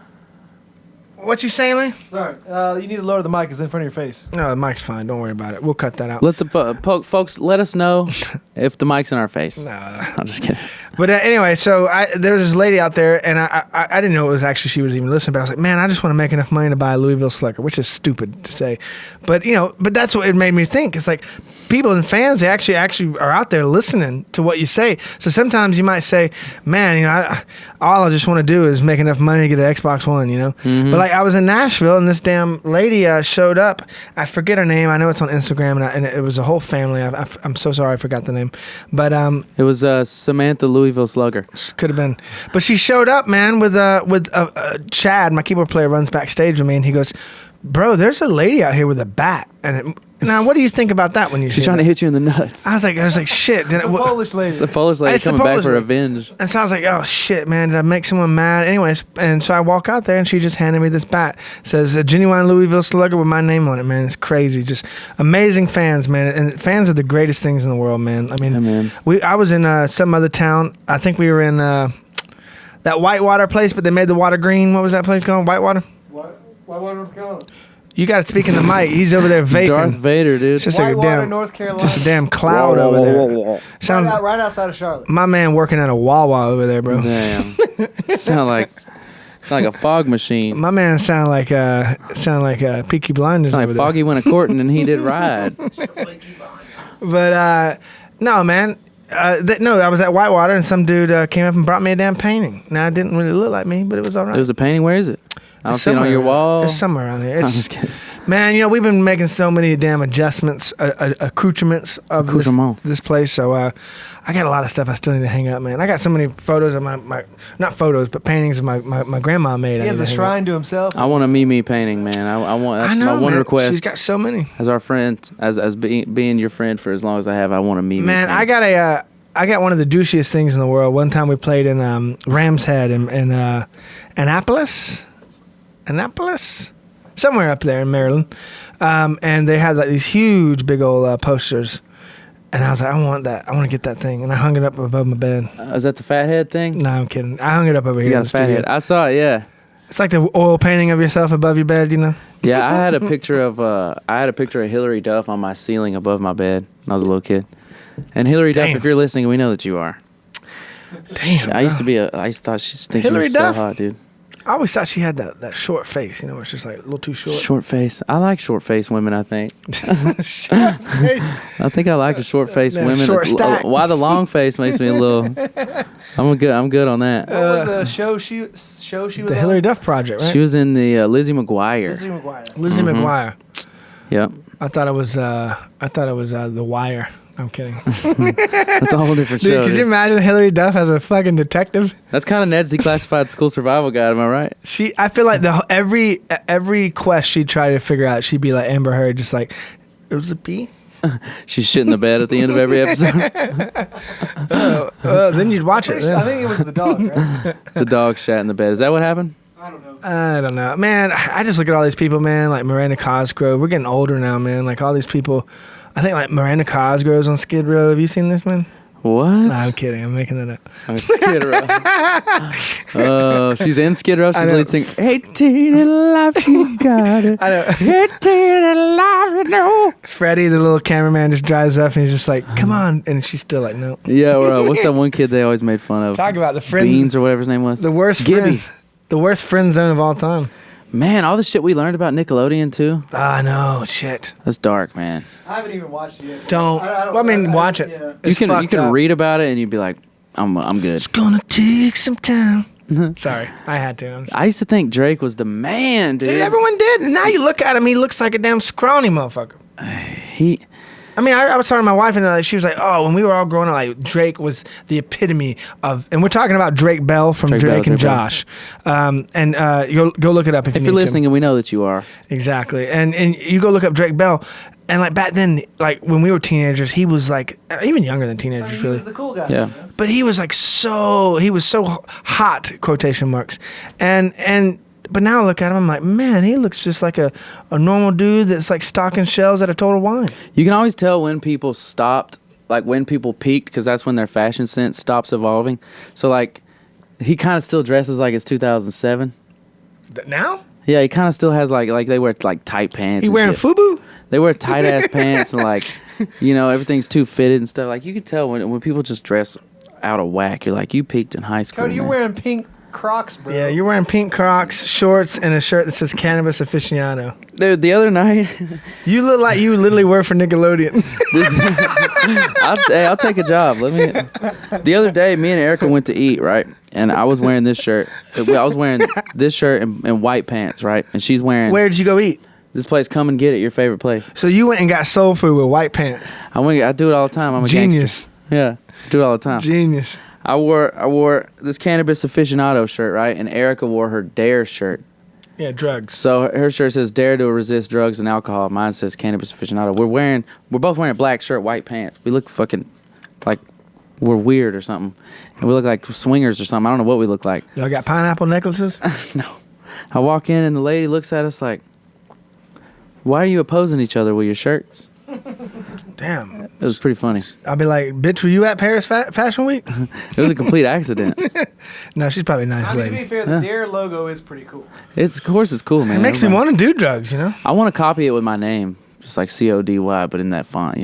what you saying, Lee? Sorry. You need to lower the mic. It's in front of your face. No, the mic's fine. Don't worry about it. We'll cut that out. Let the folks let us know if the mic's in our face. No. I'm just kidding. But anyway, so there was this lady out there, and I didn't know it was actually she was even listening. But I was like, man, I just want to make enough money to buy a Louisville Slugger, which is stupid to say, but but that's what it made me think. It's like people and fans, they actually are out there listening to what you say. So sometimes you might say, man, all I just want to do is make enough money to get an Xbox One, But like I was in Nashville, and this damn lady showed up. I forget her name. I know it's on Instagram, and it was a whole family. I'm so sorry, I forgot the name, but It was Samantha Louisville Slugger. could have been, but she showed up, man, with Chad, my keyboard player, runs backstage with me, and he goes, "Bro, there's a lady out here with a bat." Now, what do you think about that when you? She's trying to hit you in the nuts. I was like, shit. The Polish lady. It's the Polish lady It's the coming back Polish for lady. revenge. And so I was like, oh shit, man, did I make someone mad? Anyways, and so I walk out there, and she just handed me this bat. It says a genuine Louisville Slugger with my name on it, man. It's crazy, just amazing fans, man. And fans are the greatest things in the world, man. I mean, Yeah, man. I was in some other town. I think we were in that Whitewater place, but they made the water green. What was that place called? Whitewater. Why North Carolina? You got to speak in the mic. He's over there vaping. Darth Vader, dude. It's just like a Whitewater, damn, North Carolina. just a damn cloud over there. Sounds right outside of Charlotte. my man working at a Wawa over there, bro. Damn. sound like a fog machine. My man sound like Peaky Blinders. Sound like over there. Foggy went a courting and he did ride. But no, man. No, I was at Whitewater, and some dude came up and brought me a damn painting. Now, it didn't really look like me, but it was all right. It was a painting. Where is it? I don't It's see it on somewhere your around- wall. It's somewhere around here. I'm It's, just kidding. man, we've been making so many damn adjustments, accoutrements of Accoutrement. this place. So I got a lot of stuff I still need to hang up, man. I got so many photos of my not photos, but paintings of my grandma made. He has a shrine to himself. I want a Mimi painting, man. I want. That's I know, my one man. request. She's got so many. As our friend, as being your friend for as long as I have, I want a Mimi. Man, painting. I got one of the douchiest things in the world. One time we played in Ram's Head in Annapolis, somewhere up there in Maryland, and they had like these huge, big old posters, and I was like, I want that. I want to get that thing, and I hung it up above my bed. Is that the fathead thing? No, I'm kidding. I hung it up over here. You in got the a fathead. studio. I saw it. Yeah. It's like the oil painting of yourself above your bed, Yeah, I had a picture of Hillary Duff on my ceiling above my bed when I was a little kid. And Hillary Duff, Damn. if you're listening, we know that you are. Damn. I used to be I used to thought she thinks Hillary you were so Duff? hot, dude. I always thought she had that short face, where it's just like a little too short. Short face. I like short face women. I think. Short face. I think I like the short face Man, women. short stack. Why the long face makes me a little. I'm good on that. What was the show she was The on? Hillary Duff Project, right? She was in the Lizzie McGuire. Lizzie McGuire. Lizzie McGuire. Yep. I thought it was The Wire. I'm kidding. That's a whole different Dude, show. could you imagine Hillary Duff as a fucking detective? That's kind of Ned's declassified school survival guide. Am I right? I feel like every quest she'd try to figure out, she'd be like Amber Heard, just like, it was a bee? She's shitting the bed at the end of every episode. Then you'd watch it. I think it was the dog, right? The dog shat in the bed. Is that what happened? I don't know. I don't know. Man, I just look at all these people, man, like Miranda Cosgrove. We're getting older now, man. Like all these people. I think like Miranda Cosgrove's on Skid Row. Have you seen this, man? What? Nah, I'm kidding. I'm making that up. Skid Row. Oh, she's in Skid Row. She's the lead singer. 18 in life, you got it. I know. 18 in life, you know. Freddie, the little cameraman, just drives up and he's just like, come on. And she's still like, no. Yeah, or what's that one kid they always made fun of? Talk about the friend. Beans or whatever his name was. The worst Gibby. The worst friend zone of all time. Man, all the shit we learned about Nickelodeon, too. Ah, no, shit. That's dark, man. I haven't even watched it yet. Don't. Well, I mean, watch it. Yeah. It's You fucked can up. read about it and you'd be like, I'm good. It's gonna take some time. Sorry, I had to. I used to think Drake was the man, dude. Dude, everyone did. And now you look at him, he looks like a damn scrawny motherfucker. He I mean, I was talking to my wife, and she was like, "Oh, when we were all growing up, like Drake was the epitome of." And we're talking about Drake Bell from Drake and Josh. Go look it up if If you you're need listening, and we know that you are. Exactly, and you go look up Drake Bell, and like back then, like when we were teenagers, he was like even younger than teenagers, He really. was the cool guy. Yeah. But he was like he was so hot, quotation marks, and. But now I look at him, I'm like, man, he looks just like a normal dude that's like stocking shelves at a Total Wine. You can always tell when people stopped, like when people peaked, because that's when their fashion sense stops evolving. So like, he kind of still dresses like it's 2007. Now? Yeah, he kind of still has like they wear like tight pants. He and wearing shit. FUBU? They wear tight ass pants and like, everything's too fitted and stuff. Like you could tell when people just dress out of whack. You're like, you peaked in high school. Cody, you're man. wearing pink Crocs, bro. Yeah, you're wearing pink Crocs, shorts, and a shirt that says Cannabis Aficionado. Dude, the other night, You look like you literally work for Nickelodeon. I'll take a job. The other day, me and Erica went to eat, right? And I was wearing this shirt. I was wearing this shirt and white pants, right? And she's wearing Where did you go eat? this place. Come and get it. Your favorite place. So you went and got soul food with white pants. I do it all the time. I'm a Genius. gangster. Yeah, I do it all the time. Genius. I wore this Cannabis Aficionado shirt, right? And Erica wore her Dare shirt. Yeah, drugs. So her shirt says Dare to resist drugs and alcohol. Mine says Cannabis Aficionado. We're both wearing black shirt, white pants. We look fucking like we're weird or something. And we look like swingers or something. I don't know what we look like. Y'all got pineapple necklaces? No. I walk in and the lady looks at us like, why are you opposing each other with your shirts? Damn. It was pretty funny. I'll be like, bitch, were you at Paris Fashion Week? It was a complete accident. No, she's probably a nice I mean, to lady. be fair, the Dare logo is pretty cool. Of course it's cool, man. It makes me want to do drugs, you know? I want to copy it with my name, just like CODY, but in that font,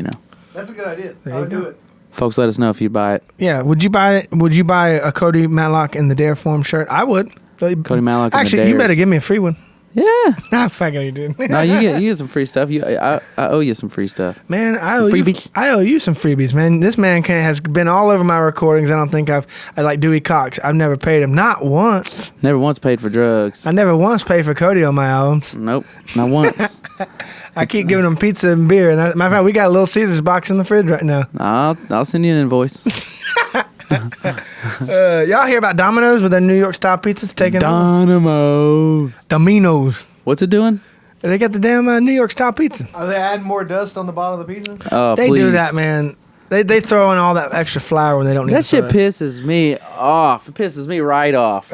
That's a good idea. There I you would go. do it. Folks, let us know if you buy it. Yeah. Would you buy a Cody Matlock in the Dare form shirt? I would. Cody Matlock and the Actually, you better Dares. give me a free one. Yeah. Nah, fuck you, dude. No, you get some free stuff. I owe you some free stuff. Man, I Some owe you. freebies. I owe you some freebies, man. This man has been all over my recordings. I don't think I like Dewey Cox. I've never paid him, not once. Never once paid for drugs. I never once paid for Cody on my albums. Nope, not once. I keep giving him pizza and beer. And matter of fact, we got a Little Caesars box in the fridge right now. I'll send you an invoice. Y'all hear about Domino's with their New York style pizzas taking Dynamo. Domino's. What's it doing? They got the damn New York style pizza. Are they adding more dust on the bottom of the pizza? Oh, They please. do that, man. They throw in all that extra flour when they don't need That to shit throw pisses me off. It pisses me right off.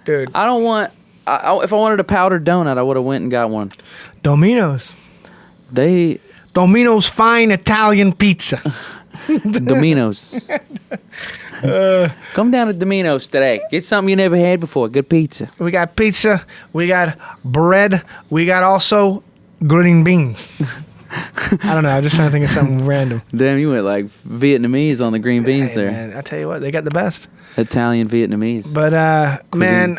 Dude, I don't want. If I wanted a powdered donut, I would have went and got one. Domino's. Domino's fine Italian pizza. Domino's. Come down to Domino's today. Get something you never had before. Good pizza. We got pizza. We got bread. We got also green beans. I don't know. I'm just trying to think of something random. Damn, you went like Vietnamese on the green beans Hey, there. man, I tell you what, they got the best. Italian Vietnamese. But man,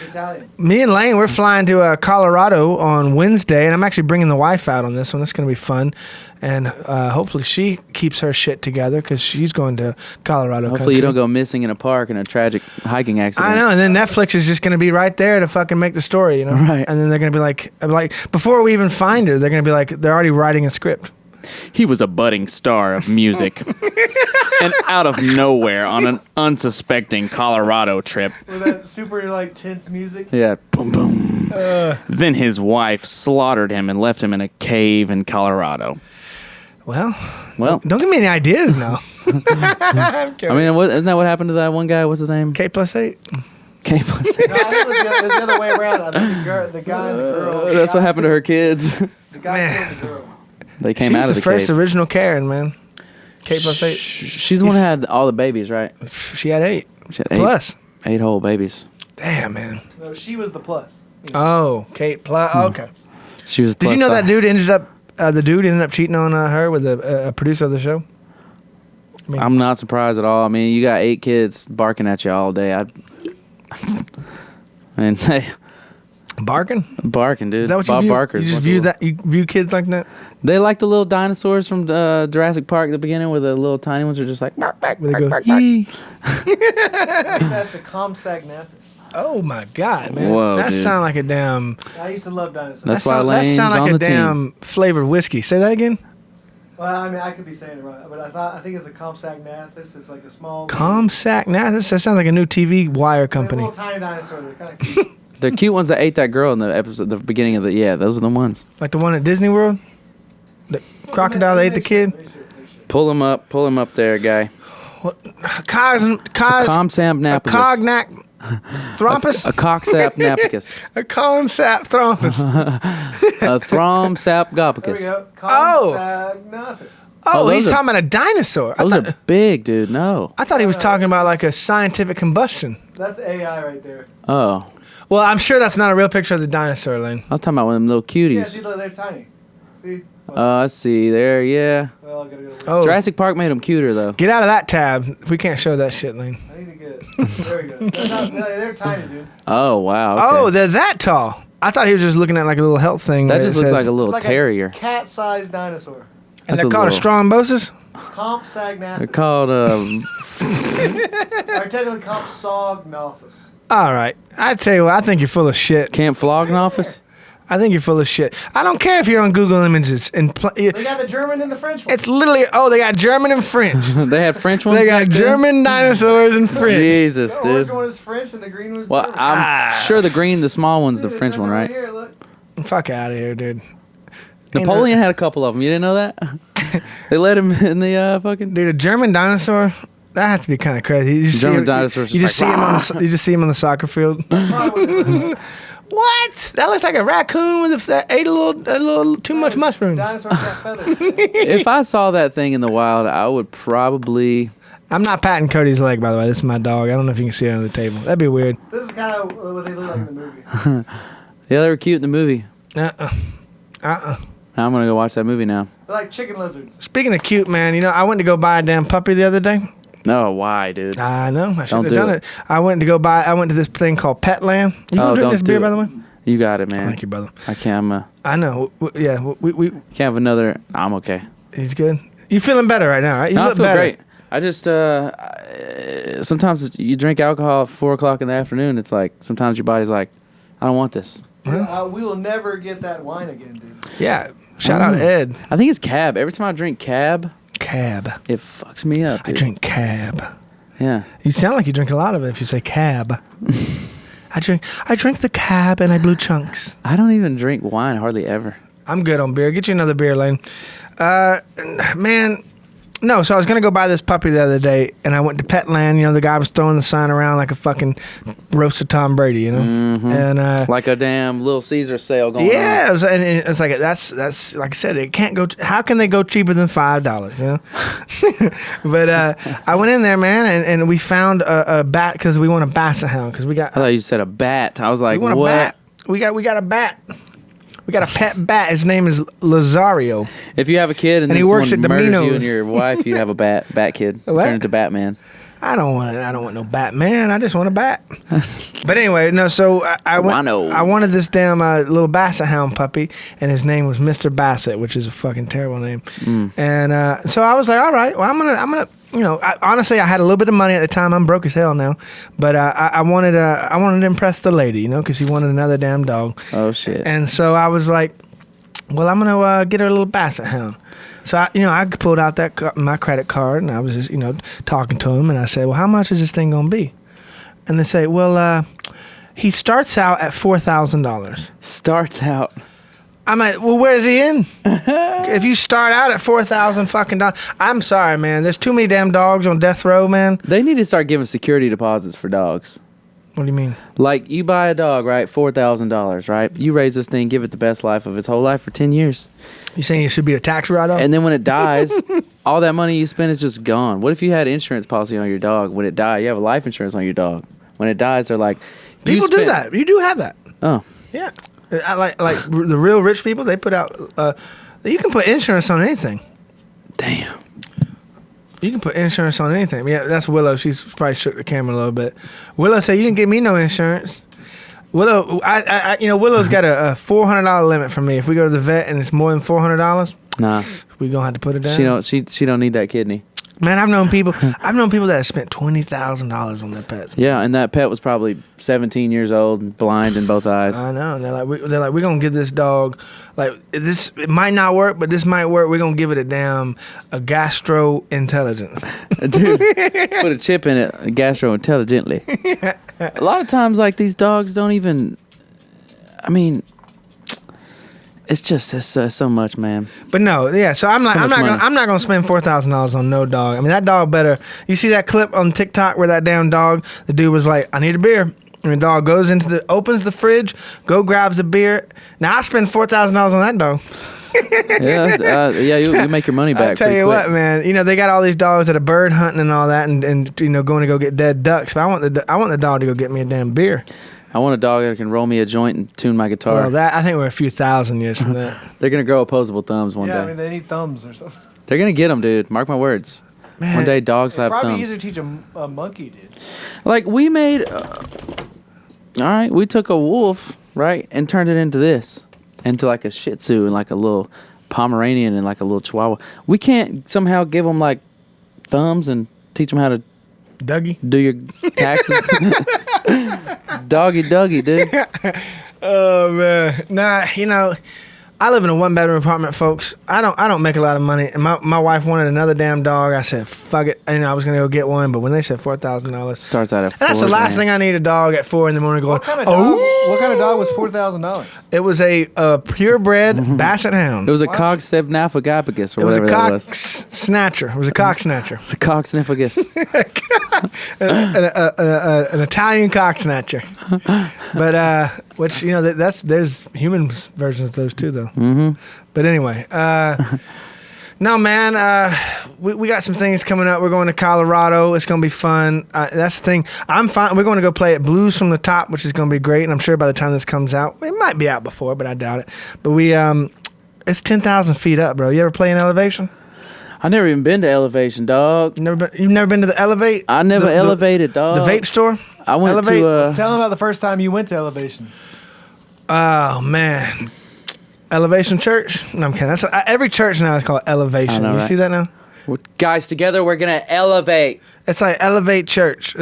Italian. me and Lane, we're flying to Colorado on Wednesday, and I'm actually bringing the wife out on this one. It's going to be fun, and hopefully she keeps her shit together because she's going to Colorado. Hopefully you don't go missing in a park in a tragic hiking accident. I know, and then Netflix is just going to be right there to fucking make the story, you know? Right. And then they're going to be like, before we even find her, they're going to be like, they're already writing a script. He was a budding star of music. And out of nowhere on an unsuspecting Colorado trip. With that super like tense music. Yeah. Boom, boom. Then his wife slaughtered him and left him in a cave in Colorado. Well, Well, don't give me any ideas now. I mean, isn't that what happened to that one guy? What's his name? K+8. K plus. No, I think it was the other way around. I think the guy and the girl. That's what happened to her kids. The guy Man. killed the girl. They came She out was of the the first cave. original Karen, man. K+8. She's the one who had all the babies, right? She had 8. She had 8 Plus. 8 whole babies. Damn, man. No, she was the plus. Oh, Kate Plus. Okay. She was. Did you plus know that size. dude ended up? The dude ended up cheating on her with a producer of the show. I mean, I'm not surprised at all. I mean, you got 8 kids barking at you all day. Hey, barking. barking, dude. Is that what Bob you view? Barker's You just bunch view of- that? You view kids like that? They like the little dinosaurs from Jurassic Park at the beginning, where the little tiny ones are just like. Bark, bark, Where they bark, go? bark, bark. "Yee." That's a Comsagnathus. Oh my god, man! Whoa, that dude. sound like a damn. I used to love dinosaurs. That's that why sound, that Lane's sound like on a the team. damn flavored whiskey. Say that again. Well, I mean, I could be saying it wrong, but I think it's a Compsognathus. It's like a small. Comsac. Nah, that sounds like a new TV wire They're company. little tiny dinosaur. They're kind of cute. The cute ones that ate that girl in the episode, the beginning of the those are the ones. Like the one at Disney World. The crocodile that ate the kid. Pull him up there, guy. A Comsam napicus. cognac thrompus. A cocksap napicus. A consap thrompus. A thromsap There we gopicus. go. Oh. Compsognathus. Oh, those he's are- talking about a dinosaur. Those are big, dude. No. I thought he was talking about like a scientific combustion. That's AI right there. Oh. Well, I'm sure that's not a real picture of the dinosaur, Lane. I was talking about one of them little Yeah, see, cuties. look, they're tiny. See? I see there, yeah. Well, I gotta go. Oh, Jurassic Park made them cuter, though. get out of that tab. We can't show that shit, Lane. I need to get it. There we go. They're tiny, dude. Oh, wow. Okay. Oh, they're that tall. I thought he was just looking at like a little health thing. that where just it looks says- like a little It's like terrier. a cat-sized dinosaur. And That's they're a called a little- strombosis? Compsognathus. They're called, Or technically Compsognathus. All right. I tell you what, I think you're full of shit. Camp Flogging Office? I think you're full of shit. I don't care if you're on Google Images. They got the German and the French one. It's literally, they got German and French. They had French ones? They got back then? German dinosaurs and French. Jesus, The orange dude. one is French and the green one's Well, German. I'm sure the green, the small one's the Dude, French it's one, right right? here, look. Fuck out of here, dude. Napoleon had a couple of them. You didn't know that? They let him in the fucking. Dude, a German dinosaur? That has to be kind of crazy. You just German see him, dinosaurs You just just see him on the, you just see him on the soccer field. Probably What? That looks like a raccoon that ate a little too much mushrooms. dinosaurs got feathers. If I saw that thing in the wild, I would probably. I'm not patting Cody's leg, by the way. This is my dog. I don't know if you can see it on the table. That'd be weird. This is kind of what they look like in the movie. Yeah, they were cute in the movie. Uh-uh. Now I'm gonna go watch that movie now. They're like chicken lizards. Speaking of cute, man, I went to go buy a damn puppy the other day. No, why, dude? I know. I should Don't have do done it. it. I went to this thing called Petland. You gonna drink don't this beer, do by it. the way? You got it, man. Thank you, brother. I can't. I know. Yeah, we Can't have another. I'm okay. he's good. You feeling better right now, right? You No, I look feel better. great. I just sometimes you drink alcohol at 4:00 in the afternoon. It's like sometimes your body's like, I don't want this. Dude, we will never get that wine again, dude. Yeah. Shout out Ed. I think it's Cab. Every time I drink Cab, Cab. it fucks me up. I Dude. drink cab. Yeah. You sound like you drink a lot of it if you say cab. I drink the cab and I blew chunks. I don't even drink wine hardly ever. I'm good on beer. Get you another beer, Lane. Man, no. So I was gonna go buy this puppy the other day, and I went to Petland. The guy was throwing the sign around like a fucking roasted Tom Brady, And Like a damn Little Caesar sale going yeah, on. it was, and it's like that's like I said, it can't go. How can they go cheaper than $5? But I went in there, man, and we found a bat because we want a basset hound because we got I thought you said a bat. I was we like, want a what? bat. We got a bat. We got a pet bat. His name is Lazario. If you have a kid and And then he works someone at murders you Domino's. and your wife, you'd have a bat kid. What? Turn into Batman. I don't want no Batman. I just want a bat. But anyway, no. So I went. Wano. I wanted this damn little Basset Hound puppy, and his name was Mr. Bassett, which is a fucking terrible name. And so I was like, all right, well, I'm gonna. Honestly, I had a little bit of money at the time. I'm broke as hell now, but I wanted to impress the lady, because she wanted another damn dog. Oh shit. And so I was like, well, I'm gonna get her a little basset hound. So I pulled out my credit card and I was just talking to him and I said, well, how much is this thing gonna be? And they say, well, he starts out at $4,000. Starts out. I'm like, well, where's he in? If you start out at $4,000 fucking dollars, I'm sorry, man. There's too many damn dogs on death row, man. They need to start giving security deposits for dogs. What do you mean? Like, you buy a dog, right? $4,000, right? You raise this thing, give it the best life of its whole life for 10 years. You saying it should be a tax write-off? And then when it dies, all that money you spend is just gone. What if you had insurance policy on your dog? When it died, you have a life insurance on your dog. When it dies, they're like... People do that. You do have that. Oh. Yeah. I like the real rich people, they put out... you can put insurance on anything. Damn. You can put insurance on anything. Yeah, that's Willow. She's probably shook the camera a little bit. Willow said, you didn't give me no insurance. Willow, Willow's got a $400 limit for me. If we go to the vet and it's more than $400, nah, we gonna have to put it down. She don't need that kidney. Man, I've known people that have spent $20,000 on their pets. Yeah, and that pet was probably 17 years old and blind in both eyes. I know. And they're like, we're gonna give this dog, like, this. It might not work, but this might work. We're gonna give it a gastrointelligence. Dude, put a chip in it, gastrointelligently. A lot of times, like, these dogs don't even. I mean, it's so much, man. But no, yeah. So I'm not gonna spend $4,000 on no dog. I mean, that dog better. You see that clip on TikTok where that damn dog, the dude was like, I need a beer. And the dog goes opens the fridge, grabs a beer. Now I spend $4,000 on that dog. You make your money back. I tell you what, man. They got all these dogs that are bird hunting and all that, and going to go get dead ducks. But I want the dog to go get me a damn beer. I want a dog that can roll me a joint and tune my guitar. Well, I think we're a few thousand years from that. They're gonna grow opposable thumbs one day. Yeah, I mean they need thumbs or something. They're gonna get them, dude. Mark my words. Man, one day dogs have probably thumbs. easier to teach a monkey, dude. Like we made. All right, we took a wolf, right, and turned it into like a Shih Tzu and like a little Pomeranian and like a little Chihuahua. We can't somehow give them like thumbs and teach them how to Dougie do your taxes. Doggy, dude. Oh man, nah. I live in a 1-bedroom apartment, folks. I don't make a lot of money, and my wife wanted another damn dog. I said, fuck it. I was gonna go get one, but when they said $4,000, starts out at $4,000. That's the last thing I need. A dog at 4 a.m. going. What kind of dog was $4,000? It was a purebred basset hound. It was a cock snaphagopagus or It was whatever a that cock was. snatcher. It was a cock snatcher. It's a cock snaphagus. an Italian cock snatcher. But which there's human versions of those too, though. Mm-hmm. But anyway, no man, we got some things coming up. We're going to Colorado. It's gonna be fun. That's the thing. I'm fine. We're going to go play at Blues from the Top, which is gonna be great. And I'm sure by the time this comes out, it might be out before, but I doubt it. But it's 10,000 feet up, bro. You ever play in elevation? I never even been to Elevation, dog. You've never been to the Elevate? I never elevated, dog. The vape store? I went Elevate? to Tell them about the first time you went to Elevation. Oh man, Elevation Church? No, I'm kidding. Every church now is called Elevation. know, You right? see that now? guys, together we're gonna elevate. It's like Elevate Church.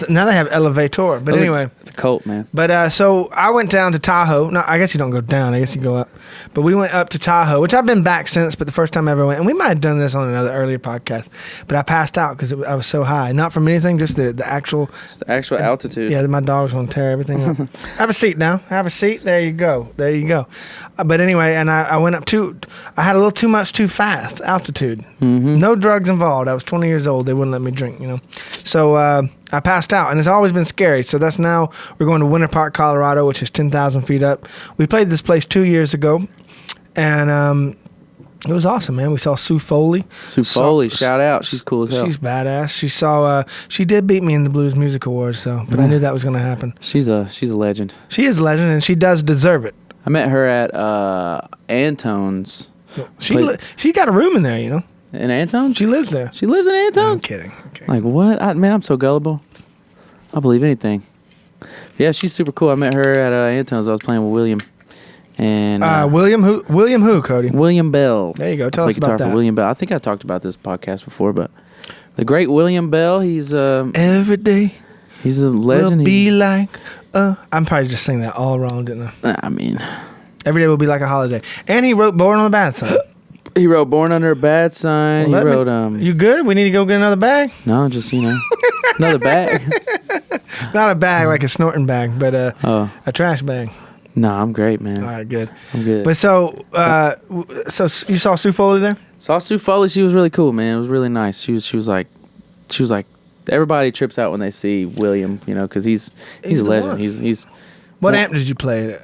Now they have Elevator. But anyway. It's a cult, man. But so I went down to Tahoe. No, I guess you don't go down. I guess you go up. But we went up to Tahoe, which I've been back since, but the first time I ever went. And we might have done this on another earlier podcast. But I passed out because I was so high. Not from anything, just the actual. It's the actual altitude. Yeah, my dog's going to tear everything up. Have a seat now. Have a seat. There you go. But anyway, and I went up I had a little too much too fast altitude. Mm-hmm. No drugs involved. I was 20 years old. They wouldn't let me drink, So I passed out, and it's always been scary. So that's now we're going to Winter Park, Colorado, which is 10,000 feet up. We played this place 2 years ago, and it was awesome, man. We saw Sue Foley. Shout out. She's cool as hell. She's badass. She did beat me in the Blues Music Awards, but I knew that was going to happen. She's a legend. She is a legend, and she does deserve it. I met her at Antone's. She got a room in there, In Antone's? She lives there. She lives in Antone's? No, I'm kidding. Okay. Like, what? Man, I'm so gullible. I'll believe anything. Yeah, she's super cool. I met her at Antone's. I was playing with William. And William who, Cody? William Bell. There you go. Tell I us play guitar about that. for William Bell. I think I talked about this podcast before, but the great William Bell, he's every day he's a legend. Will be like I'm probably just saying that all wrong, didn't I? I mean, Every day will be like a holiday. And he wrote Born on a Bad Sign. He wrote Born Under a Bad Sign. Well, he wrote You good? We need to go get another bag? No, just another bag. Not a bag like a snorting bag, but a trash bag. No, I'm great, man. All right, good. I'm good. But so you saw Sue Foley there? Saw Sue Foley. She was really cool, man. It was really nice. She was like, everybody trips out when they see William, because he's a legend. He's. What amp did you play?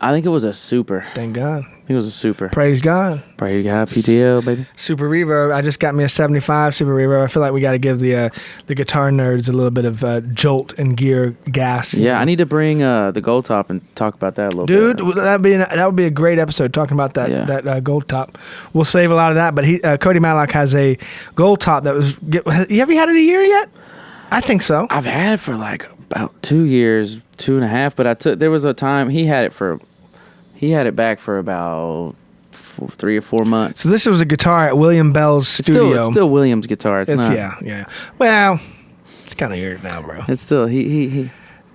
I think it was a super. Thank God. I think it was a super. Praise God. Praise God, PTO, baby. Super reverb. I just got me a 75 super reverb. I feel like we got to give the guitar nerds a little bit of jolt and gear gas. Yeah, I need to bring the gold top and talk about that a little bit. Dude, that would be a great episode talking about that gold top. We'll save a lot of that. But Cody Matlock has a gold top that was. Have you had it a year yet? I think so. I've had it for like about 2 years, 2.5. But there was a time he had it back for about 3 or 4 months. So this was a guitar at William Bell's studio. It's still William's guitar. It's not. Yeah. Well, it's kind of weird now, bro. It's still he.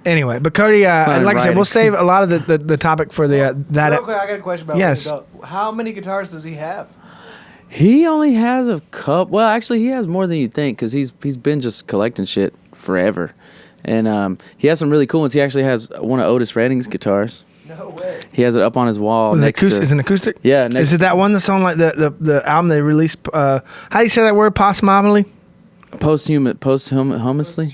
Anyway, but Cody, like I said, we'll save a lot of the topic for that. Real quick, I got a question about Yes. William Bell. How many guitars does he have? He only has a couple. Well, actually, he has more than you'd think because he's been just collecting shit forever, and he has some really cool ones. He actually has one of Otis Redding's guitars. No way. He has it up on his wall Is next to. Is it an acoustic? Yeah. Is it that one that's on like the album they released? How do you say that word? Posthumously? Posthumously?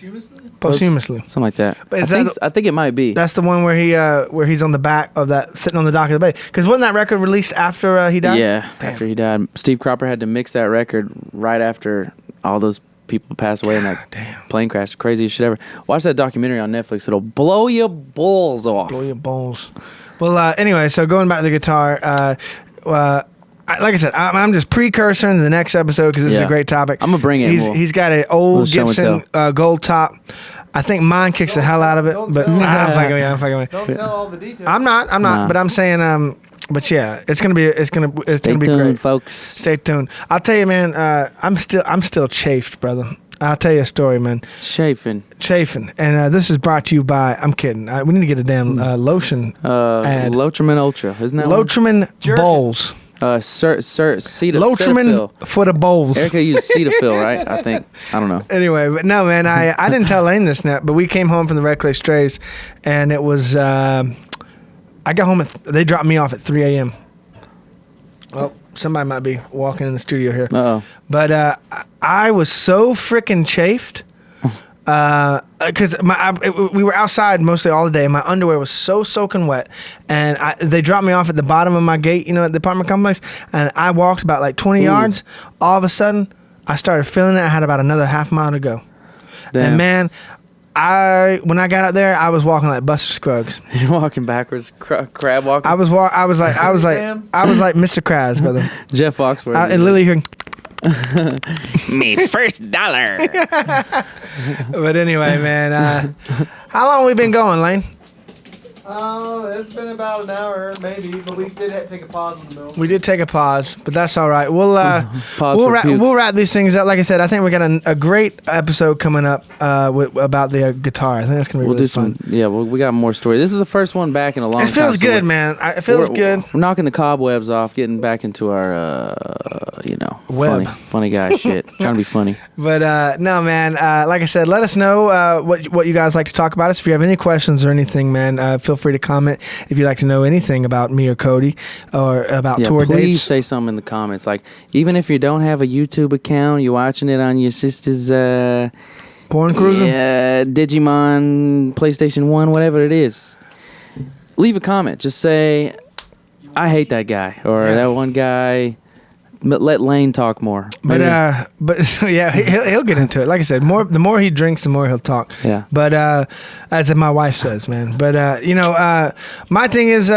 Posthumously. Something like that. But I think it might be. That's the one where he's on the back of that, sitting on the dock of the bay. Because wasn't that record released after he died? Yeah, Damn. after he died. Steve Cropper had to mix that record right after all those people passed away in that plane crash. Craziest shit ever. Watch that documentary on Netflix. It'll blow your balls off. Blow your balls. Well, anyway, so going back to the guitar, like I said, I'm just precursoring to the next episode because this is a great topic. I'm gonna bring it. He's got an old Gibson gold top. I think mine kicks the hell out of it, but I'm fucking with. Don't tell all the details. I'm not. Nah. But I'm saying, but yeah, it's gonna be Stay be tuned, great, folks. Stay tuned. I'll tell you, man. I'm still chafed, brother. I'll tell you a story, man. Chafing. And this is brought to you by. I'm kidding. We need to get a damn lotion. ad. Lotrimin Ultra, isn't that Lotrimin bowls. Cetaphil. For the bowls. Erica used Cetaphil, right? I think. I don't know. Anyway, but no, man, I didn't tell Lane this net, but we came home from the Red Clay Strays, and it was. I got home they dropped me off at 3 a.m. Well, somebody might be walking in the studio here. Uh-oh. But I was so freaking chafed. Because we were outside mostly all the day. My underwear was so soaking wet, and they dropped me off at the bottom of my gate, at the apartment complex, and I walked about like 20 yards. All of a sudden, I started feeling it. I had about another half mile to go. Damn. And man, when I got out there, I was walking like Buster Scruggs. You're walking backwards, crab walking. I was like Mr. Krabs, brother. Jeff Foxworthy. And literally hearing. Me first dollar. But anyway, man, how long we been going, Lane? It's been about an hour, maybe, but we did take a pause in the middle. We did take a pause, but that's all right. We'll pukes. we'll wrap these things up. Like I said, I think we got a great episode coming up about the guitar. I think that's gonna be really fun. We got more stories. This is the first one back in a long time. It feels good, man. It feels good. We're knocking the cobwebs off, getting back into our funny guy shit. Trying to be funny. But no, man. Like I said, let us know what you guys like to talk about us. If you have any questions or anything, man, feel free to comment. If you'd like to know anything about me or Cody or about tour please dates, say something in the comments. Like, even if you don't have a YouTube account, you're watching it on your sister's porn cruiser, Digimon, PlayStation 1, whatever it is. Leave a comment. Just say, I hate that guy, or that one guy. But let Lane talk more. But yeah, he'll get into it. Like I said, the more he drinks, the more he'll talk. Yeah. But as my wife says, man. But my thing is,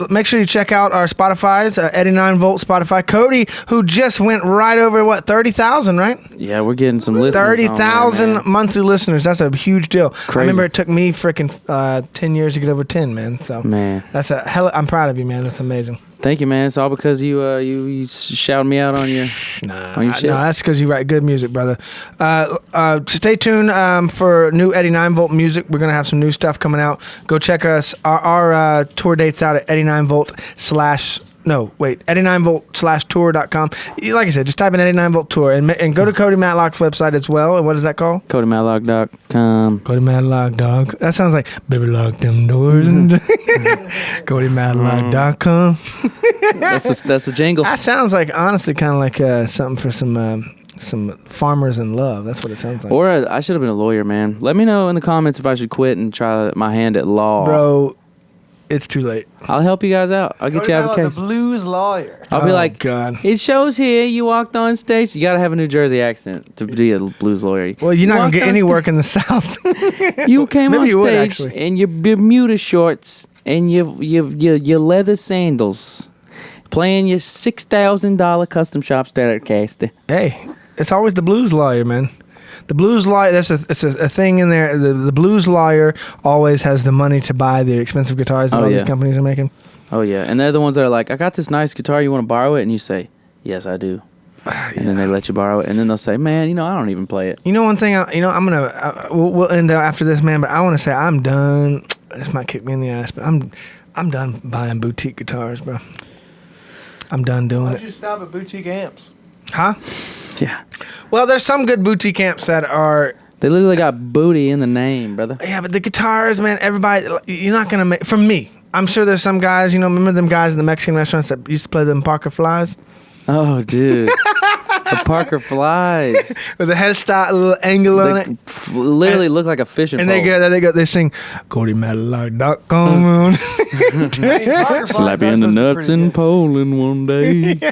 make sure you check out our Spotify's 89-volt Spotify. Cody, who just went right over 30,000, right? Yeah, we're getting some listeners. 30,000 monthly listeners. That's a huge deal. Crazy. I remember it took me freaking 10 years to get over 10, man. So man, that's I'm proud of you, man. That's amazing. Thank you, man. It's all because you shouted me out on your shit. No, that's because you write good music, brother. Stay tuned for new Eddie 9-Volt music. We're gonna have some new stuff coming out. Go check us. Our tour dates out at 89volt/tour.com. Like I said, just type in 89volt tour and go to Cody Matlock's website as well. And what is that called? CodyMatlock.com. Cody Matlock, dog. That sounds like baby lock them doors and CodyMatlock.com. That's the jingle. That sounds like honestly kind of like something for some farmers in love. That's what it sounds like. Or I should have been a lawyer, man. Let me know in the comments if I should quit and try my hand at law. Bro, it's too late. I'll help you guys out. I'll get you out of the case. The blues lawyer. I'll be like, God. It shows here you walked on stage. You got to have a New Jersey accent to be a blues lawyer. Well, you're not going to get any work in the South. You came Maybe on you would, stage actually. in your Bermuda shorts and your leather sandals, playing your $6,000 custom shop Stratocaster. Hey, it's always the blues lawyer, man. The blues lawyer, it's a thing in there. The blues lawyer always has the money to buy the expensive guitars that all these companies are making. Oh, yeah. And they're the ones that are like, I got this nice guitar. You want to borrow it? And you say, yes, I do. And then they let you borrow it. And then they'll say, man, I don't even play it. You know one thing, I'm going to, we'll end after this, man, but I want to say I'm done. This might kick me in the ass, but I'm done buying boutique guitars, bro. I'm done doing Why'd it. you stop at boutique amps? Huh? Yeah. Well, there's some good boutique amps that are... They literally got booty in the name, brother. Yeah, but the guitars, man, everybody... You're not going to make... For me, I'm sure there's some guys, remember them guys in the Mexican restaurants that used to play them Parker Flies? Oh, dude. The Parker Flies. With the headstock, a little angle on it. Literally look like a fishing pole. And they sing CodyMatlock.com. Slap you in the nuts in Poland one day. Yeah.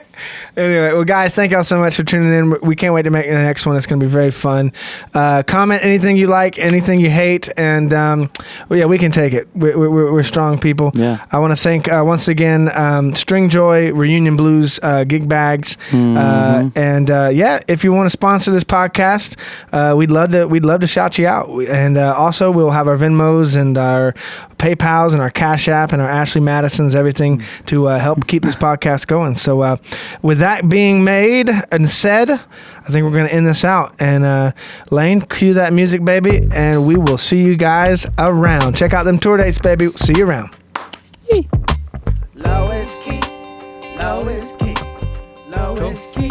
Anyway, well, guys, thank y'all so much for tuning in. We can't wait to make the next one. It's going to be very fun. Comment anything you like, anything you hate, and we can take it. We're strong people. Yeah. I want to thank once again String Joy, Reunion Blues gig bags, and if you want to sponsor this podcast, we'd love to shout you out. And also, we'll have our Venmos and our PayPals and our Cash App and our Ashley Madisons, everything to help keep this podcast going. So with that being made and said, I think we're going to end this out. And Lane, cue that music, baby, and we will see you guys around. Check out them tour dates, baby. See you around. Lowest key, lowest key, lowest key.